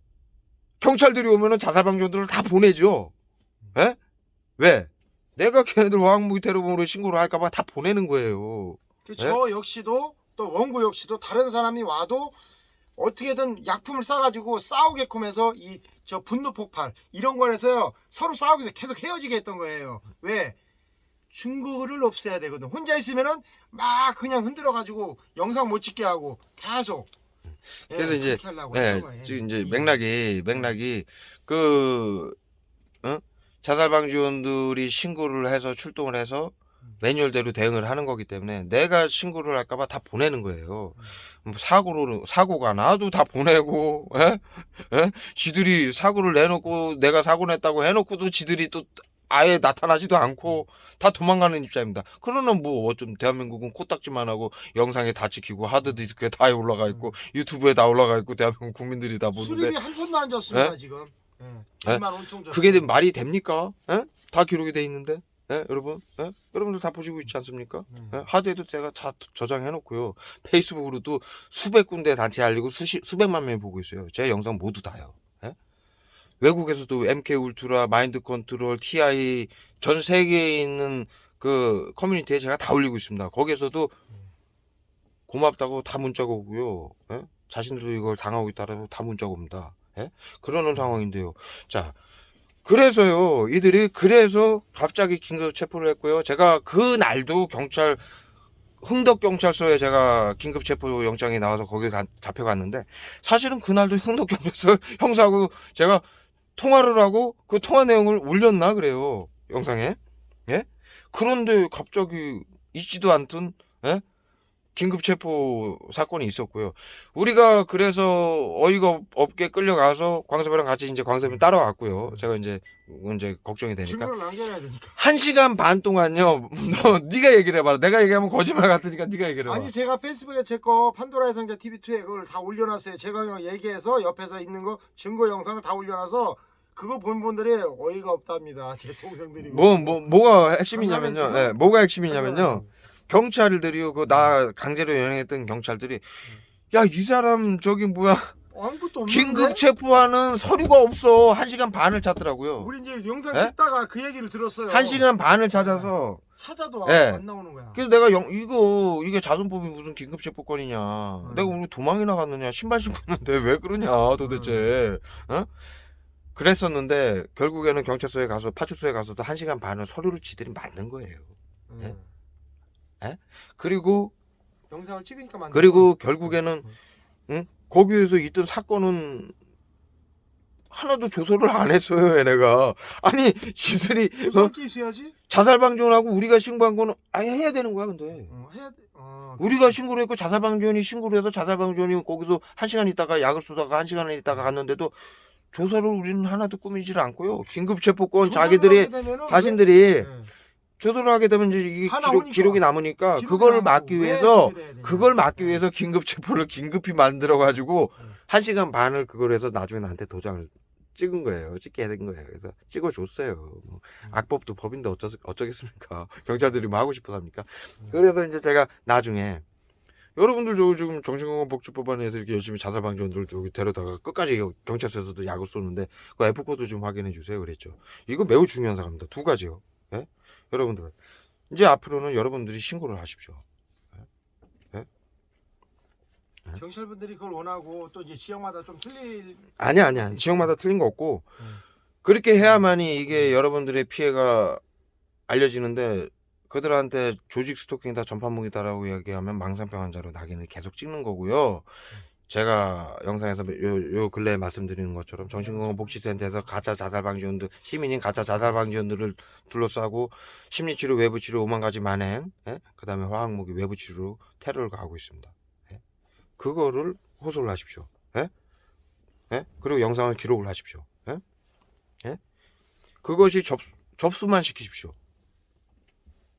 경찰들이 오면은 자살방지원들을 다 보내죠. 예? 왜? 내가 걔네들 화학무기 테러범으로 신고를 할까봐 다 보내는 거예요. 저 역시도 또 원고 역시도 다른 사람이 와도 어떻게든 약품을 싸가지고 싸우게끔 해서 저 분노 폭발 이런 거에서요 서로 싸우기 위해서 계속 헤어지게 했던 거예요. 왜? 증거를 없애야 되거든. 혼자 있으면은 막 그냥 흔들어가지고 영상 못 찍게 하고 계속. 그래서 이제 그렇게 하려고 했던 거예요. 지금 이제 맥락이 자살방지원들이 신고를 해서 출동을 해서 매뉴얼대로 대응을 하는 거기 때문에 내가 신고를 할까봐 다 보내는 거예요. 뭐 사고가 나도 다 보내고, 지들이 사고를 내놓고 내가 사고 냈다고 해놓고도 지들이 또 아예 나타나지도 않고 다 도망가는 입장입니다. 그러나 뭐 어쩜 대한민국은 코딱지만 하고 영상에 다 찍히고 하드디스크에 다 올라가 있고 유튜브에 다 올라가 있고 대한민국 국민들이 다 보는데 수리비 한 푼도 안 줬습니다 지금. 예. 일만 온통 그게 말이 됩니까? 예? 다 기록이 돼 있는데, 예? 여러분, 예? 여러분들 다 보시고 있지 않습니까? 예? 하드에도 제가 다 저장해 놓고요. 페이스북으로도 수백 군데 단체 알리고 수백만 명이 보고 있어요. 제 영상 모두 다요. 예? 외국에서도 MK 울트라, 마인드 컨트롤, TI 전 세계에 있는 그 커뮤니티에 제가 다 올리고 있습니다. 거기에서도 고맙다고 다 문자가 오고요. 예? 자신들도 이걸 당하고 있다라고 다 문자가 옵니다. 예? 그러는 상황인데요. 자, 그래서요, 이들이 그래서 갑자기 긴급 체포를 했고요. 제가 그 날도 경찰 흥덕경찰서에 제가 긴급 체포 영장이 나와서 거기 잡혀갔는데, 사실은 그날도 흥덕경찰서 형사하고 제가 통화를 하고 그 통화 내용을 올렸나 그래요, 영상에. 예? 그런데 갑자기 있지도 않던, 예? 긴급 체포 사건이 있었고요. 우리가 그래서 어이가 없게 끌려가서 광섭이랑 같이 이제 광섭이 따라왔고요. 제가 이제 걱정이 되니까 증거를 남겨놔야 되니까. 1시간 반 동안요. 너 네가 얘기를 해봐라. 내가 얘기하면 거짓말 같으니까 네가 얘기를 해봐. 아니 제가 페이스북에 제 거 판도라의 성자 TV2에 그걸 다 올려놨어요. 제가 얘기해서 옆에서 있는 거 증거 영상을 다 올려놔서 그거 본 분들이 어이가 없답니다. 제 동생들이. 뭐가 핵심이냐면요. 장난이지? 예, 뭐가 핵심이냐면요. 경찰들이요. 그 나 강제로 연행했던 경찰들이 야, 이 사람 저기 뭐야? 아무것도 없는데. 긴급 체포하는 서류가 없어. 1시간 반을 찾더라고요. 우리 이제 영상 예? 찍다가 그 얘기를 들었어요. 1시간 반을 찾아서 찾아도 예. 안 나오는 거야. 그래서 내가 이게 자선법이 무슨 긴급 체포권이냐. 내가 우리 도망이 나갔느냐. 신발 신고 있는데 왜 그러냐 도대체. 어? 그랬었는데 결국에는 경찰서에 가서 파출소에 가서도 1시간 반을 서류를 지들이 만든 거예요. 예? 예? 그리고 영상을 찍으니까 만든 그리고 결국에는 거기에서 있던 사건은 하나도 조사를 안 했어요, 얘네가. 아니, 지들이 조사기 있어야지. 자살방지원하고 우리가 신고한 거는 아예 해야 되는 거야, 근데. 해야 돼. 우리가 신고를 했고 자살방지원이 신고를 해서 자살방지원이 거기서 1시간 있다가 약을 쏘다가 1시간 있다가 갔는데도 조사를 우리는 하나도 꾸미질 않고요. 긴급체포권 자기들이 자신들이 조사를 하게 되면 이제 이게 기록이 남으니까 그걸 막기 위해서 긴급체포를 긴급히 만들어 가지고 1시간 반을 그걸 해서 나중에 나한테 도장을 찍은 거예요. 찍게 된 거예요. 그래서 찍어줬어요. 뭐 악법도 법인데 어쩌겠습니까? 경찰들이 뭐 하고 싶어서 합니까? 그래서 이제 제가 나중에 여러분들 저 지금 정신건강복지법안에서 이렇게 열심히 자살방지원들 저기 데려다가 끝까지 경찰서에서도 약을 쏘는데 그 F코드 좀 확인해 주세요. 그랬죠. 이거 매우 중요한 사람입니다. 2가지요. 예? 여러분들 이제 앞으로는 여러분들이 신고를 하십시오. 예? 경찰분들이 그걸 원하고 또 이제 지역마다 좀 틀릴. 아니야. 지역마다 틀린 거 없고 그렇게 해야만이 이게 여러분들의 피해가 알려지는데 그들한테 조직 스토킹이다 전파무기다라고 이야기하면 망상병 환자로 낙인을 계속 찍는 거고요. 제가 영상에서 요 근래에 말씀드리는 것처럼 정신건강복지센터에서 가짜 자살방지원들 시민인 가짜 자살방지원들을 둘러싸고 심리치료 외부치료 5만 가지 만행 그 다음에 화학무기 외부치료로 테러를 가하고 있습니다. 그거를 호소를 하십시오. 그리고 영상을 기록을 하십시오. 그것이 접수만 시키십시오.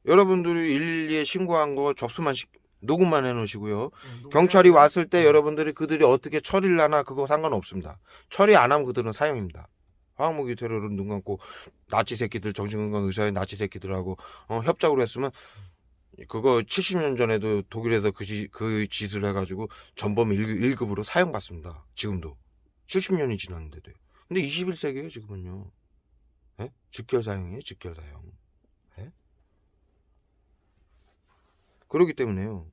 여러분들이 112에 신고한 거 접수만 녹음만 해놓으시고요. 경찰이 왔을 때 여러분들이 그들이 어떻게 처리를 하나 그거 상관없습니다. 처리 안 하면 그들은 사형입니다. 화학무기 테러를 눈 감고 나치 새끼들 정신건강 의사의 나치 새끼들하고 협작으로 했으면 그거 70년 전에도 독일에서 그 짓을 해가지고 전범 1급으로 사형받습니다. 지금도 70년이 지났는데도요. 근데 21세기에요 지금은요. 직결사형이에요 직결사형. 그렇기 때문에요.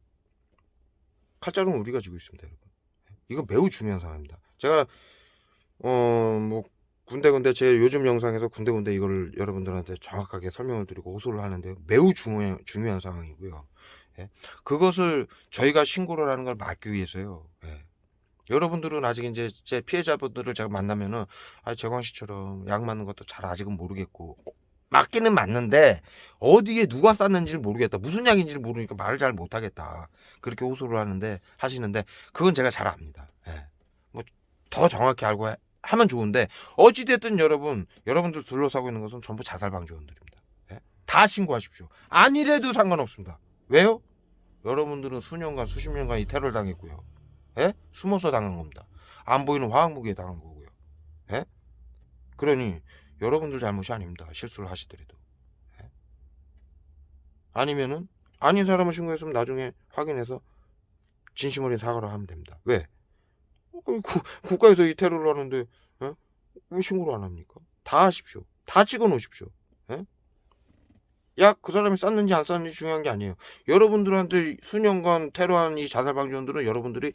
칼자루는 우리가 쥐고 있습니다, 여러분. 이거 매우 중요한 상황입니다. 제가 뭐 군데 제 요즘 영상에서 군데 이거를 여러분들한테 정확하게 설명을 드리고 호소를 하는데요. 매우 중요한 상황이고요. 그것을 저희가 신고를 하는 걸 막기 위해서요. 여러분들은 아직 이제 제 피해자분들을 제가 만나면은 재광 씨처럼 약 맞는 것도 잘 아직은 모르겠고 맞기는 맞는데 어디에 누가 쌌는지를 모르겠다. 무슨 약인지를 모르니까 말을 잘 못하겠다. 그렇게 호소를 하시는데 그건 제가 잘 압니다. 뭐 더 정확히 알고 하면 좋은데 어찌됐든 여러분들 둘러싸고 있는 것은 전부 자살방지원들입니다. 다 신고하십시오. 아니래도 상관없습니다. 왜요? 여러분들은 수년간 수십 년간 이 테러를 당했고요. 숨어서 당한 겁니다. 안 보이는 화학무기에 당한 거고요. 그러니 여러분들 잘못이 아닙니다. 실수를 하시더라도. 예? 아니면은 아닌 사람을 신고했으면 나중에 확인해서 진심 어린 사과를 하면 됩니다. 왜? 국가에서 이 테러를 하는데 예? 왜 신고를 안 합니까? 다 하십시오. 다 찍어 놓으십시오. 예? 약 그 사람이 쐈는지 안 쐈는지 중요한 게 아니에요. 여러분들한테 수년간 테러한 이 자살방지원들은 여러분들이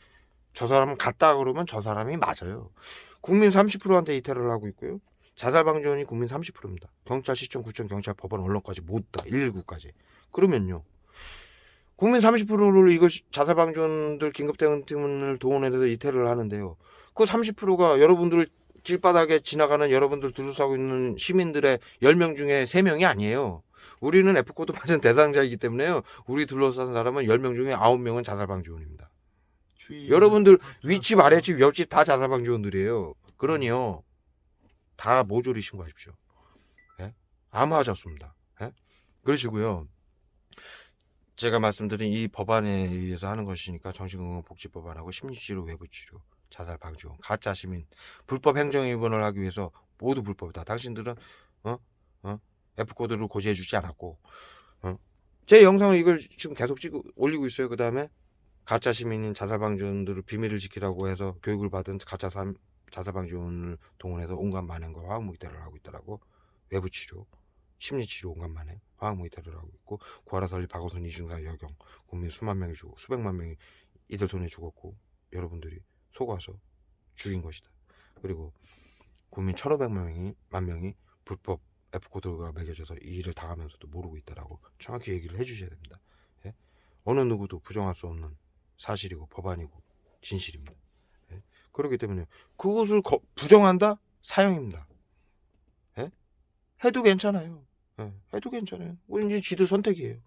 저 사람은 갔다 그러면 저 사람이 맞아요. 국민 30%한테 이 테러를 하고 있고요. 자살방지원이 국민 30%입니다. 경찰, 시청, 구청, 경찰, 법원, 언론까지 모두 다 119까지. 그러면요. 국민 30%를 이거 자살방지원들 긴급대응팀을 동원해서 이 테러를 하는데요. 그 30%가 여러분들 길바닥에 지나가는 여러분들 둘러싸고 있는 시민들의 10명 중에 3명이 아니에요. 우리는 F코드 맞은 대상자이기 때문에요. 우리 둘러싼 사람은 10명 중에 9명은 자살방지원입니다. 여러분들 윗집 아랫집 옆집 다 자살방지원들이에요. 그러니요. 다 모조리 신고하십시오. 예? 아무 하지 없습니다. 예? 그러시고요. 제가 말씀드린 이 법안에 의해서 하는 것이니까 정신건강복지법안하고 심리치료, 외부치료, 자살방지원, 가짜시민, 불법 행정위반을 하기 위해서 모두 불법이다. 당신들은 F코드를 고지해주지 않았고 제 영상을 이걸 지금 계속 올리고 있어요. 그 다음에 가짜시민인 자살방지원들을 비밀을 지키라고 해서 교육을 받은 자살방지원을 동원해서 온갖 만행과 화학무기 테러를 하고 있더라고. 외부치료, 심리치료 온갖 만행, 화학무기 테러를 하고 있고 구하라 설리 박원순 이중사 여경 국민 수만 명이 죽고 수백만 명이 이들 손에 죽었고 여러분들이 속아서 죽인 것이다. 그리고 국민 1,500만 명이 불법 F코드가 매겨져서 이 일을 당하면서도 모르고 있다라고 정확히 얘기를 해주셔야 됩니다. 예? 어느 누구도 부정할 수 없는 사실이고 법안이고 진실입니다. 예? 그렇기 때문에 그것을 부정한다? 사형입니다. 예? 해도 괜찮아요. 예? 해도 괜찮아요. 이제 지들 선택이에요.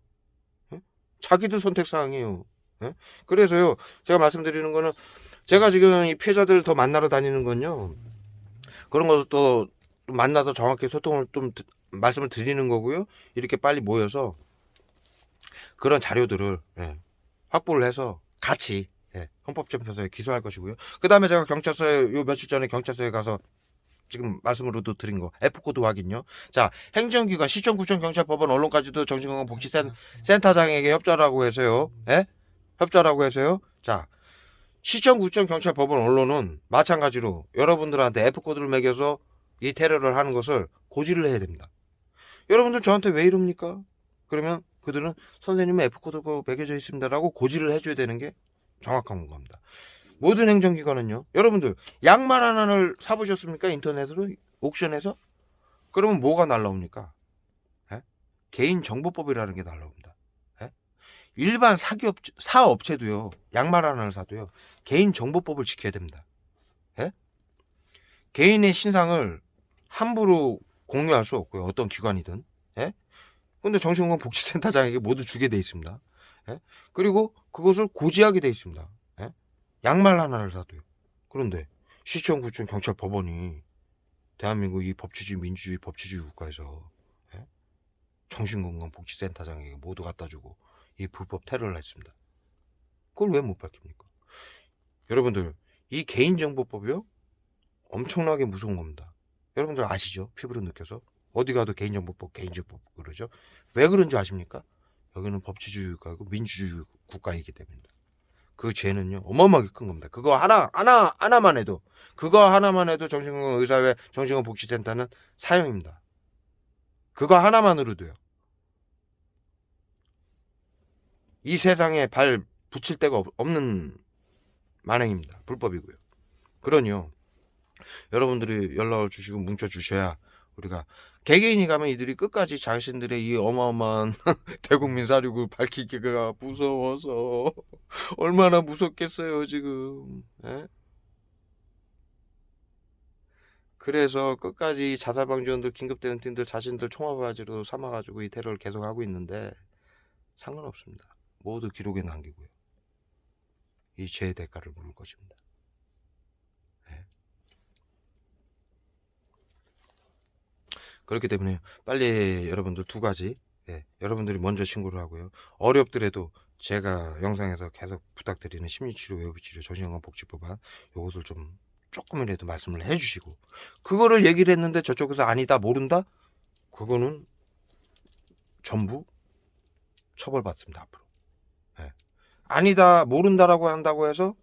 예? 자기들 선택사항이에요. 예? 그래서요 제가 말씀드리는 거는 제가 지금 이 피해자들 더 만나러 다니는 건요 그런 것도 또 만나서 정확히 소통을 좀 말씀을 드리는 거고요. 이렇게 빨리 모여서 그런 자료들을 확보를 해서 같이 헌법재판소에 기소할 것이고요. 그 다음에 제가 경찰서에 요 며칠 전에 경찰서에 가서 지금 말씀으로도 드린 거 F코드 확인요. 자, 행정기관, 시청, 구청, 경찰, 법원, 언론까지도 정신건강복지센터장에게 협조하라고 해서요. 협조하라고 해서요. 자, 시청, 구청, 경찰, 법원, 언론은 마찬가지로 여러분들한테 F코드를 매겨서 이 테러를 하는 것을 고지를 해야 됩니다. 여러분들 저한테 왜 이럽니까? 그러면 그들은 선생님은 F코드가 매겨져 있습니다라고 고지를 해줘야 되는 게 정확한 겁니다. 모든 행정기관은요. 여러분들 양말 하나를 사보셨습니까? 인터넷으로 옥션에서? 그러면 뭐가 날라옵니까? 개인정보법이라는 게 날라옵니다. 일반 사업체도요. 양말 하나를 사도요. 개인정보법을 지켜야 됩니다. 개인의 신상을 함부로 공유할 수 없고요. 어떤 기관이든. 근데 정신건강복지센터장에게 모두 주게 돼 있습니다. 그리고 그것을 고지하게 돼 있습니다. 양말 하나를 사도요. 그런데 시청, 구청, 경찰, 법원이 대한민국 이 법치주의, 민주주의, 법치주의 국가에서 정신건강복지센터장에게 모두 갖다 주고 이 불법 테러를 했습니다. 그걸 왜 못 밝힙니까? 여러분들 이 개인정보법이요? 엄청나게 무서운 겁니다. 여러분들 아시죠? 피부로 느껴서. 어디 가도 개인정보법 그러죠. 왜 그런 줄 아십니까? 여기는 법치주의 국가이고 민주주의 국가이기 때문입니다. 그 죄는요 어마어마하게 큰 겁니다. 그거 하나만 해도 정신건강의사회 정신건강복지센터는 사형입니다. 그거 하나만으로도요. 이 세상에 발 붙일 데가 없는 만행입니다. 불법이고요. 그러니요 여러분들이 연락을 주시고 뭉쳐 주셔야 우리가 개개인이 가면 이들이 끝까지 자신들의 이 어마어마한 대국민 사륙을 밝히기가 무서워서 얼마나 무섭겠어요 지금. 그래서 끝까지 자살방지원들 긴급대응팀들 자신들 총알바지로 삼아가지고 이 테러를 계속하고 있는데 상관없습니다. 모두 기록에 남기고요. 이 죄의 대가를 물을 것입니다. 그렇기 때문에 빨리 여러분들 두 가지 여러분들이 먼저 신고를 하고요. 어렵더라도 제가 영상에서 계속 부탁드리는 심리치료, 외부치료, 정신건강복지법안 요것을 좀 조금이라도 말씀을 해주시고, 그거를 얘기를 했는데 저쪽에서 아니다 모른다, 그거는 전부 처벌받습니다 앞으로. 예. 아니다 모른다라고 한다고 해서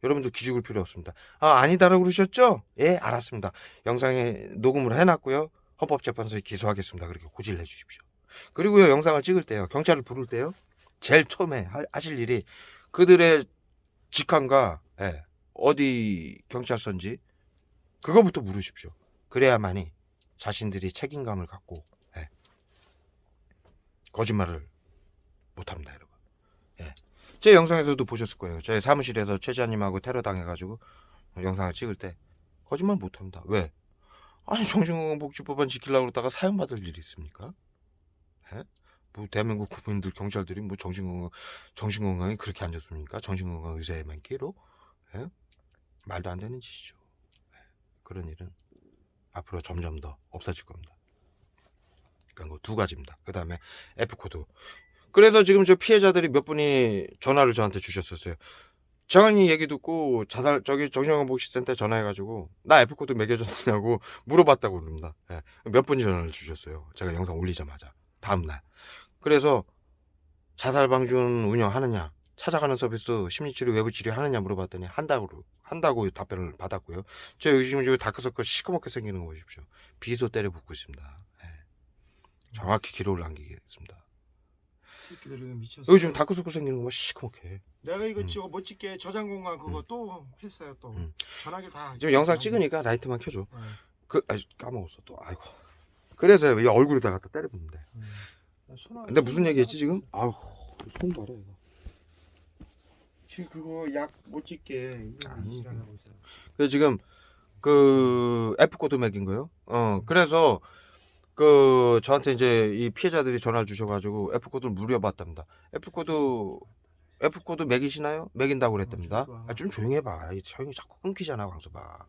여러분들 기죽을 필요 없습니다. 아니다라고 그러셨죠? 예, 알았습니다. 영상에 녹음을 해놨고요, 헌법재판소에 기소하겠습니다. 그렇게 고지를 해주십시오. 그리고요, 영상을 찍을 때요, 경찰을 부를 때요, 제일 처음에 하실 일이 그들의 직함과 어디 경찰서인지 그거부터 물으십시오. 그래야만이 자신들이 책임감을 갖고 거짓말을 못합니다, 여러분. 제 영상에서도 보셨을 거예요. 제 사무실에서 최지아님하고 테러 당해가지고 영상을 찍을 때 거짓말 못합니다. 왜? 아니, 정신건강복지법안 지키려고 그러다가 사형받을 일이 있습니까? 뭐 대한민국 국민들, 경찰들이 뭐 정신건강이 그렇게 안 좋습니까? 정신건강 의사에만 끼로? 말도 안 되는 짓이죠. 그런 일은 앞으로 점점 더 없어질 겁니다. 그러니까 두 가지입니다. 그 다음에 F코드. 그래서 지금 저 피해자들이 몇 분이 전화를 저한테 주셨었어요. 정한이 얘기 듣고 저기 정신건강복지센터에 전화해가지고 나 F코드 매겨줬냐고 물어봤다고 그럽니다. 몇 분이 전화를 주셨어요. 제가 영상 올리자마자 다음날. 그래서 자살방지원 운영하느냐, 찾아가는 서비스, 심리치료, 외부치료 하느냐 물어봤더니 한다고 답변을 받았고요. 저 요즘 다크서클 시커멓게 생기는 거 보십시오. 비소 때려 붓고 있습니다. 정확히 기록을 남기겠습니다. 요즘 다크서클 생기는 거 시커멓게. 내가 이거 저거 멋지게 저장 공간 그거 또 했어요 또. 전화기 다. 지금 영상 찍으니까 라이트만 켜줘. 까먹었어 또. 아이고. 그래서 이 얼굴에다 갖다 때려 붓는데. 근데 무슨 얘기했지 지금? 아우, 손 봐라 이거. 지금 그거 약 못 찍게 아니. 하고 있어요. 그래서 지금 그 F코드 맥인 거요. 그래서 그 저한테 이제 이 피해자들이 전화를 주셔가지고 F코드를 물어봤답니다. F코드 맥이시나요? 맥인다고 그랬답니다. 좀 조용히 해봐. 형이 자꾸 끊기잖아, 광수봐.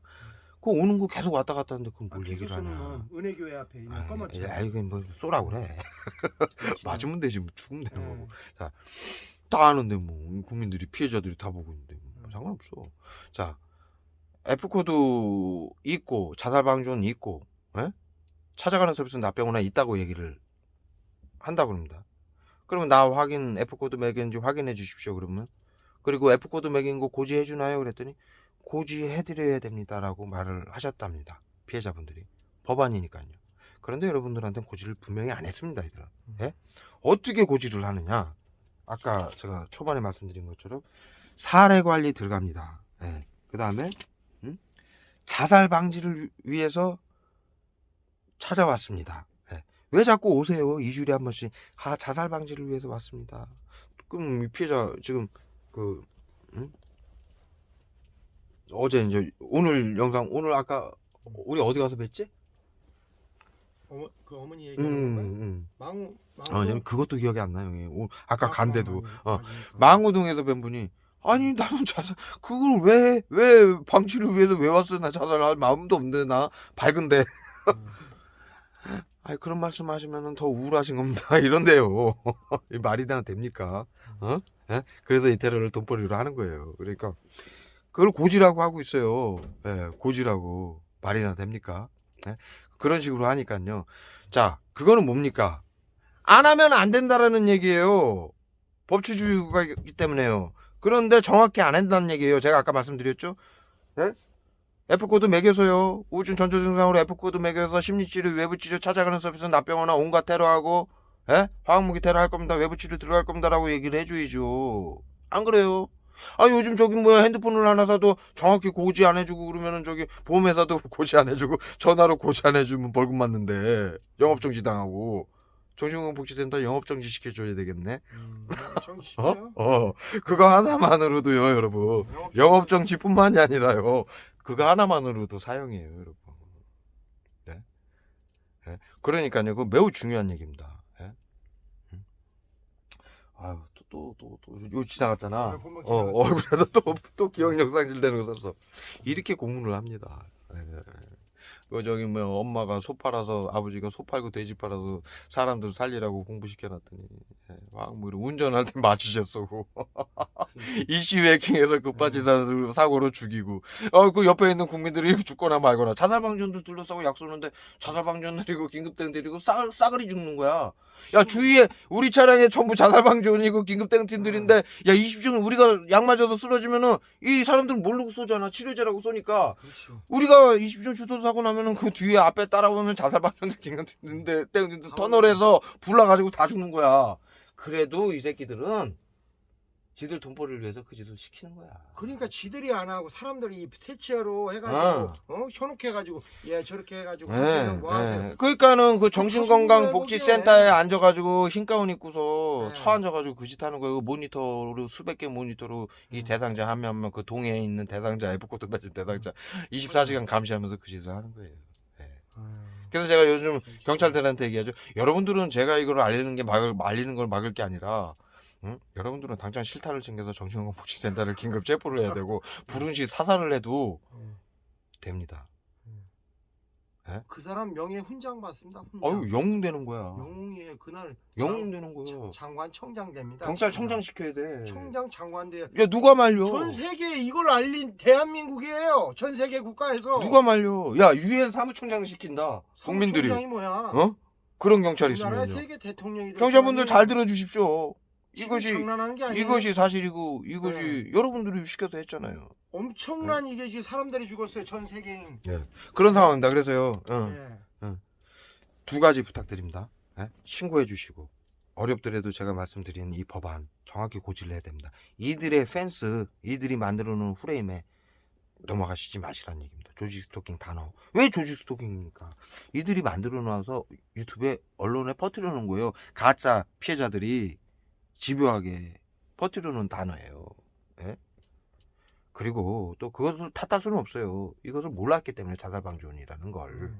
그거 오는 거 계속 왔다 갔다 하는데 그건 뭘 얘기를 하냐. 은혜교회 앞에 있는 검은 차. 이거 뭐 쏘라 그래. 맞으면 되지, 뭐 죽으면 되는 거고. 자, 다 아는데 뭐 국민들이, 피해자들이 다 보고 있는데 뭐 상관없어. 자, F코드 있고 자살방지원 있고 찾아가는 서비스는 나병원에 있다고 얘기를 한다고 합니다. 그러면 나 F코드 맥인지 확인해 주십시오. 그러면 그리고 F코드 맥인 거 고지해 주나요? 그랬더니 고지해 드려야 됩니다라고 말을 하셨답니다. 피해자분들이. 법안이니까요. 그런데 여러분들한테는 고지를 분명히 안 했습니다, 이들은. 어떻게 고지를 하느냐? 아까 제가 초반에 말씀드린 것처럼 사례 관리 들어갑니다. 그 다음에 자살 방지를 위해서 찾아왔습니다. 왜 자꾸 오세요? 2주일에 한 번씩. 자살 방지를 위해서 왔습니다. 그럼 이 피해자 지금 어제 이제 오늘 영상, 오늘 아까 우리 어디 가서 뵀지? 그 어머니 얘기하는 건가요? 지금 그것도 기억이 안 나요. 아까 간데도 망우동에서 뵌 분이, 아니 나는 자살, 그걸 왜 방치를 위해서 왜 왔어? 나 자살할 마음도 없는데, 나 밝은데. 아니, 그런 말씀하시면 더 우울하신 겁니다. 이런데요. 말이 됩니까? 그래서 이 테러를 돈벌이로 하는 거예요. 그러니까 그걸 고지라고 하고 있어요. 고지라고. 말이나 됩니까? 그런 식으로 하니까요. 자, 그거는 뭡니까? 안 하면 안 된다라는 얘기예요. 법치주의가 있기 때문에요. 그런데 정확히 안 한다는 얘기예요. 제가 아까 말씀드렸죠? F코드 매겨서요. 우울증 전조 증상으로 F코드 매겨서 심리치료, 외부치료 찾아가는 서비스 나병원이나 온갖 테러하고 화학무기 테러 할 겁니다. 외부치료 들어갈 겁니다라고 얘기를 해줘야죠. 안 그래요? 요즘 저기 핸드폰을 하나 사도 정확히 고지 안 해주고 그러면은 저기 보험회사도 고지 안 해주고 전화로 고지 안 해주면 벌금 맞는데 영업정지 당하고. 정신건강복지센터 영업정지 시켜줘야 되겠네. 정지시켜요? 그거 하나만으로도요, 여러분. 영업정지뿐만이 아니라요. 그거 하나만으로도 사형이에요, 여러분. 그러니까요, 그거 매우 중요한 얘기입니다. 요 지나갔잖아. 얼굴에도 또 기억력 상실되는 거 썼어. 이렇게 공문을 합니다. 그 저기 뭐 엄마가 소 팔아서 아버지가 소 팔고 돼지 팔아서 사람들 살리라고 공부시켜놨더니 화학물을 운전할 때 마취제 쏘고 이슈 해킹해서 급발진 사고로 죽이고 그 옆에 있는 국민들이 죽거나 말거나 자살방지원들 둘러싸고 약 쏘는데 자살방지원 내리고 긴급대응 내리고 싸그리 죽는 거야. 야 주위에 우리 차량에 전부 자살방지원이고 긴급대응 팀들인데 야 20중 우리가 약 맞아서 쓰러지면은 이 사람들은 모르고 쏘잖아. 치료제라고 쏘니까 그렇죠. 우리가 20중 주도 사고 나면은 그 뒤에 앞에 따라오는 자살방지원 긴급대응인데 터널에서 불나가지고 다 죽는 거야. 그래도 이 새끼들은 지들 돈벌이를 위해서 그 짓을 시키는 거야. 그러니까 지들이 안 하고 사람들이 세치어로 해가지고 현혹해가지고 저렇게 해가지고 뭐 하세요? 그러니까는 그 정신건강복지센터에 거기에. 앉아가지고 흰 가운 입고서 네. 처앉아가지고 그 짓 하는 거예요. 모니터로 수백 개 모니터로 이 대상자 한 명 그 동해에 있는 대상자 F코드 받은 대상자 24시간 감시하면서 그 짓을 하는 거예요. 그래서 제가 요즘 경찰들한테 얘기하죠. 여러분들은 제가 이걸 알리는 걸 막을 게 아니라 여러분들은 당장 실탄을 챙겨서 정신건강복지센터를 긴급 체포를 해야 되고 불운시 사살을 해도 됩니다. 그 사람 명예 훈장 받습니다. 훈장. 아유 영웅 되는 거야. 영웅이에요. 그날 영웅 되는 거야. 장관 청장 됩니다. 경찰청장 시켜야 돼. 청장 장관 돼요. 야 누가 말려? 전 세계에 이걸 알린 대한민국이에요. 전 세계 국가에서. 누가 말려? 야 유엔 사무총장 시킨다. 국민들이. 청장이 뭐야? 그런 경찰 우리나라의 있으면요. 세계 대통령이 청자분들 잘 들어주십시오. 이것이 장난하는 게 아니에요. 이것이 사실이고 이것이 여러분들이 시켜서 했잖아요. 엄청난 이게 지금 사람들이 죽었어요. 전 세계인. 그런 상황입니다. 그래서요. 예. 두 가지 부탁드립니다. 신고해 주시고 어렵더라도 제가 말씀드린 이 법안 정확히 고지를 해야 됩니다. 이들의 펜스, 이들이 만들어 놓은 프레임에 넘어가시지 마시라는 얘기입니다. 조직 스토킹 단어. 왜 조직 스토킹입니까? 이들이 만들어 놔서 유튜브에 언론에 퍼뜨려 놓은 거예요. 가짜 피해자들이 집요하게 퍼뜨려 놓은 단어예요. 그리고 또 그것을 탓할 수는 없어요. 이것을 몰랐기 때문에 자살방지원이라는 걸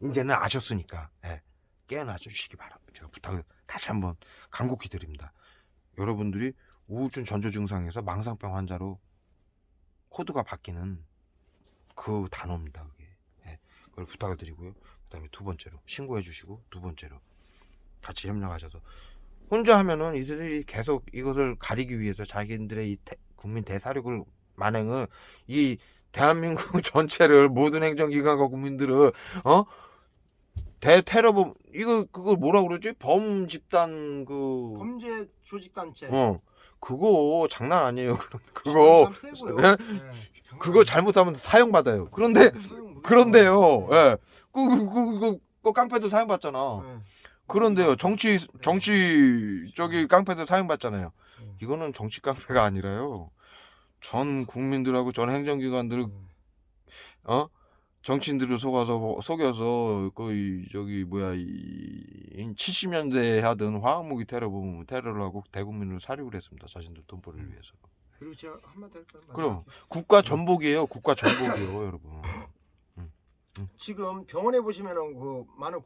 이제는 아셨으니까 깨어나 주시기 바랍니다. 제가 부탁을 다시 한번 간곡히 드립니다. 여러분들이 우울증 전조 증상에서 망상병 환자로 코드가 바뀌는 그 단어입니다. 그게. 그걸 부탁을 드리고요. 그다음에 두 번째로 신고해 주시고 두 번째로 같이 협력하셔서 혼자 하면은 이들이 계속 이것을 가리기 위해서 자기들의 이 국민 대사력을 만행을 이 대한민국 전체를 모든 행정기관과 국민들을 대테러범 그걸 뭐라 그러지? 범집단 범죄 조직단체. 그거 장난 아니에요. 그거 그거 잘못하면 사형받아요. 그런데요. 그 깡패도 사형받잖아. 그런데요. 정치 저기 깡패도 사형받잖아요. 이거는 정치 깡패가 아니라요. 전 국민들하고 전 행정기관들 정치인들을 속여서 거의 저기 뭐야 이 70년대에 하던 화학무기 테러를 하고 대국민을 살육을 했습니다. 자신들 돈벌이를 위해서. 그리고 제가 한마디 할까요? 그럼 국가 전복이에요. 국가 전복이요, 여러분. 지금 병원에 보시면은 그 많은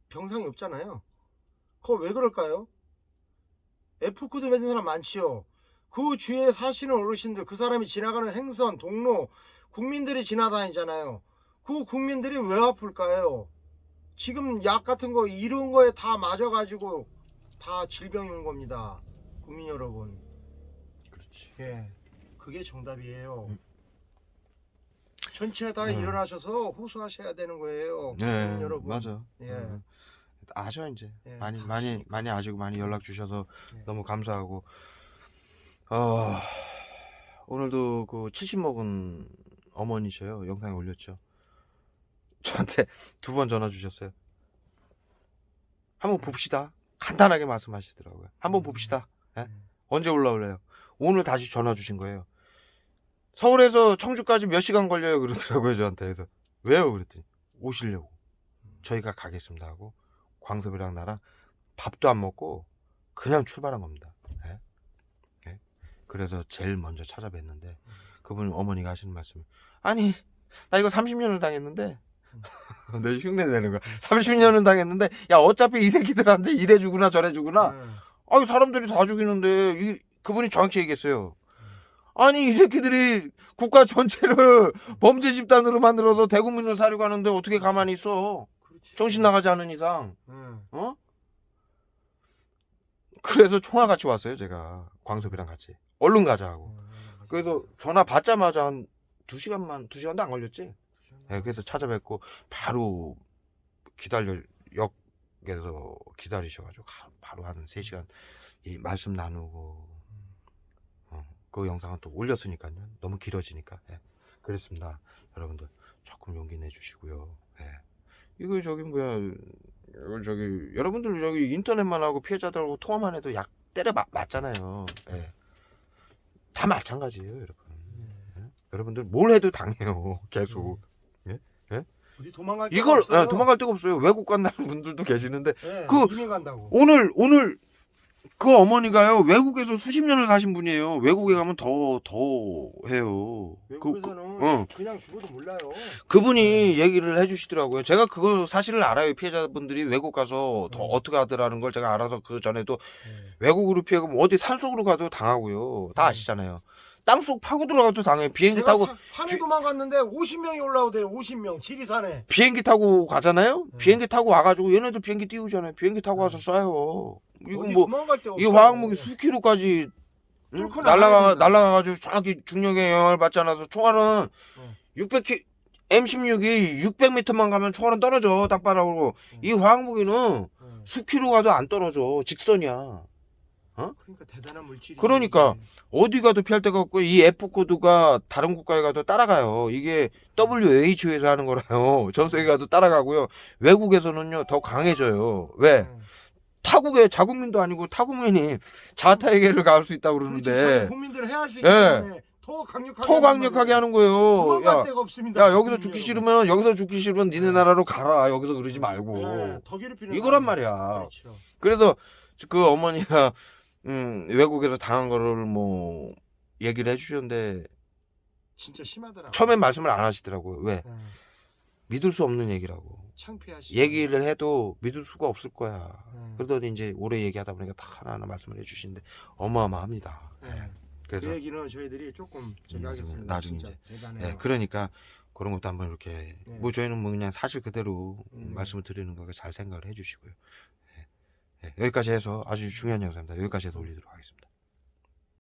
병상이 없잖아요. 그거 왜 그럴까요? F코드 맺은 사람 많지요. 그 주위에 사시는 어르신들, 그 사람이 지나가는 행선, 동로, 국민들이 지나다니잖아요. 그 국민들이 왜 아플까요? 지금 약 같은 거 이런 거에 다 맞아가지고 다 질병이 온 겁니다. 국민 여러분. 그렇지. 그게 정답이에요. 전체가 다 일어나셔서 호소하셔야 되는 거예요. 국민 여러분. 맞아. 아셔 이제 많이 아시고 많이 연락 주셔서 너무 감사하고 오늘도 그 70 먹은 어머니셔요. 영상에 올렸죠. 저한테 2번 전화 주셨어요. 한번 봅시다. 간단하게 말씀하시더라고요. 한번 봅시다. 언제 올라올래요? 오늘 다시 전화 주신 거예요. 서울에서 청주까지 몇 시간 걸려요? 그러더라고요. 저한테. 그래서 왜요? 그랬더니 오시려고. 저희가 가겠습니다 하고 광섭이랑 나랑 밥도 안 먹고 그냥 출발한 겁니다. 그래서 제일 먼저 찾아뵀는데 그분 어머니가 하시는 말씀이 아니 나 이거 30년을 당했는데 내 흉내 내는 거야. 30년을 당했는데 야 어차피 이 새끼들한테 이래 주구나 저래 주구나. 아유 사람들이 다 죽이는데 그분이 정확히 얘기했어요. 아니 이 새끼들이 국가 전체를 범죄 집단으로 만들어서 대국민을 살려고 하는데 어떻게 가만히 있어? 그렇지. 정신 나가지 않은 이상. 응. 어? 그래서 총알 같이 왔어요 제가 광섭이랑 같이. 얼른 가자 하고. 그래서 전화 받자마자 한 2시간도 안 걸렸지. 네, 그래서 찾아뵙고 바로 역에서 기다리셔가지고 바로 한 3시간 이 말씀 나누고 그 영상은 또 올렸으니까요. 너무 길어지니까. 예. 그랬습니다. 여러분들 조금 용기 내주시고요. 예. 이거 저기 뭐야 이거 저기 여러분들 여기 인터넷만 하고 피해자들하고 통화만 해도 약 때려 맞잖아요. 예. 다 마찬가지예요, 여러분. 예? 여러분들 뭘 해도 당해요. 계속. 예? 예? 어디 도망갈 데가 이걸 없어요. 도망갈 데가 없어요. 외국 간다는 분들도 계시는데 예, 그- 이민 간다고. 오늘 그 어머니가요 외국에서 수십 년을 사신 분이에요. 외국에 가면 더 해요. 외국에서는 그냥 죽어도 몰라요. 그분이 얘기를 해주시더라고요. 제가 그거 사실을 알아요. 피해자분들이 외국 가서 더 어떻게 하더라는 걸 제가 알아서 그 전에도 외국으로 피해가면 어디 산속으로 가도 당하고요. 다 아시잖아요. 땅속 파고 들어가도 당해요. 비행기 제가 타고 산에 도망갔는데 50명이 올라오대요. 50명 지리산에. 비행기 타고 가잖아요. 비행기 타고 와가지고 얘네들 비행기 띄우잖아요. 비행기 타고 와서 쏴요. 이거 어디 뭐 도망갈 데 이 없어요. 화학무기 수키로까지 뚫고 나가야 된다. 날아가가지고 정확히 중력에 영향을 받지 않아서 총알은 600 M16이 600m만 가면 총알은 떨어져 땅바닥으로. 이 화학무기는 수키로 가도 안 떨어져. 직선이야. 그러니까 대단한 물질이. 그러니까 어디 가도 피할 데가 없고 이 F 코드가 다른 국가에 가도 따라가요. 이게 WHO에서 하는 거라요. 전 세계 가도 따라가고요. 외국에서는요 더 강해져요. 왜? 타국의 자국민도 아니고 타국민이 자타에게를 갈 수 있다고 그러는데 국민들은 해야 할 수 예. 있는데 더 강력하게 하는 거예요. 도망갈 데가 없습니다. 야 여기서 죽기 싫으면 니네 나라로 가라. 여기서 그러지 말고. 더 괴롭히는 이거란 거예요. 말이야. 그렇죠. 그래서 그 어머니가 외국에서 당한 거를 뭐 얘기를 해주셨는데 진짜 심하더라고요. 처음엔 말씀을 안 하시더라고요. 왜? 예. 믿을 수 없는 얘기라고. 창피하시고. 얘기를 해도 믿을 수가 없을 거야. 예. 그러더니 이제 오래 얘기하다 보니까 다 하나하나 말씀을 해주시는데 어마어마합니다. 예. 그래서 그 얘기는 저희들이 조금 저기 하겠습니다. 나중에 진짜 이제 대단해요. 그러니까 그런 것도 한번 이렇게 네. 뭐 저희는 뭐 그냥 사실 그대로 말씀을 드리는 거니까 잘 생각을 해주시고요. 여기까지 해서 아주 중요한 영상입니다. 여기까지 해서 올리도록 하겠습니다.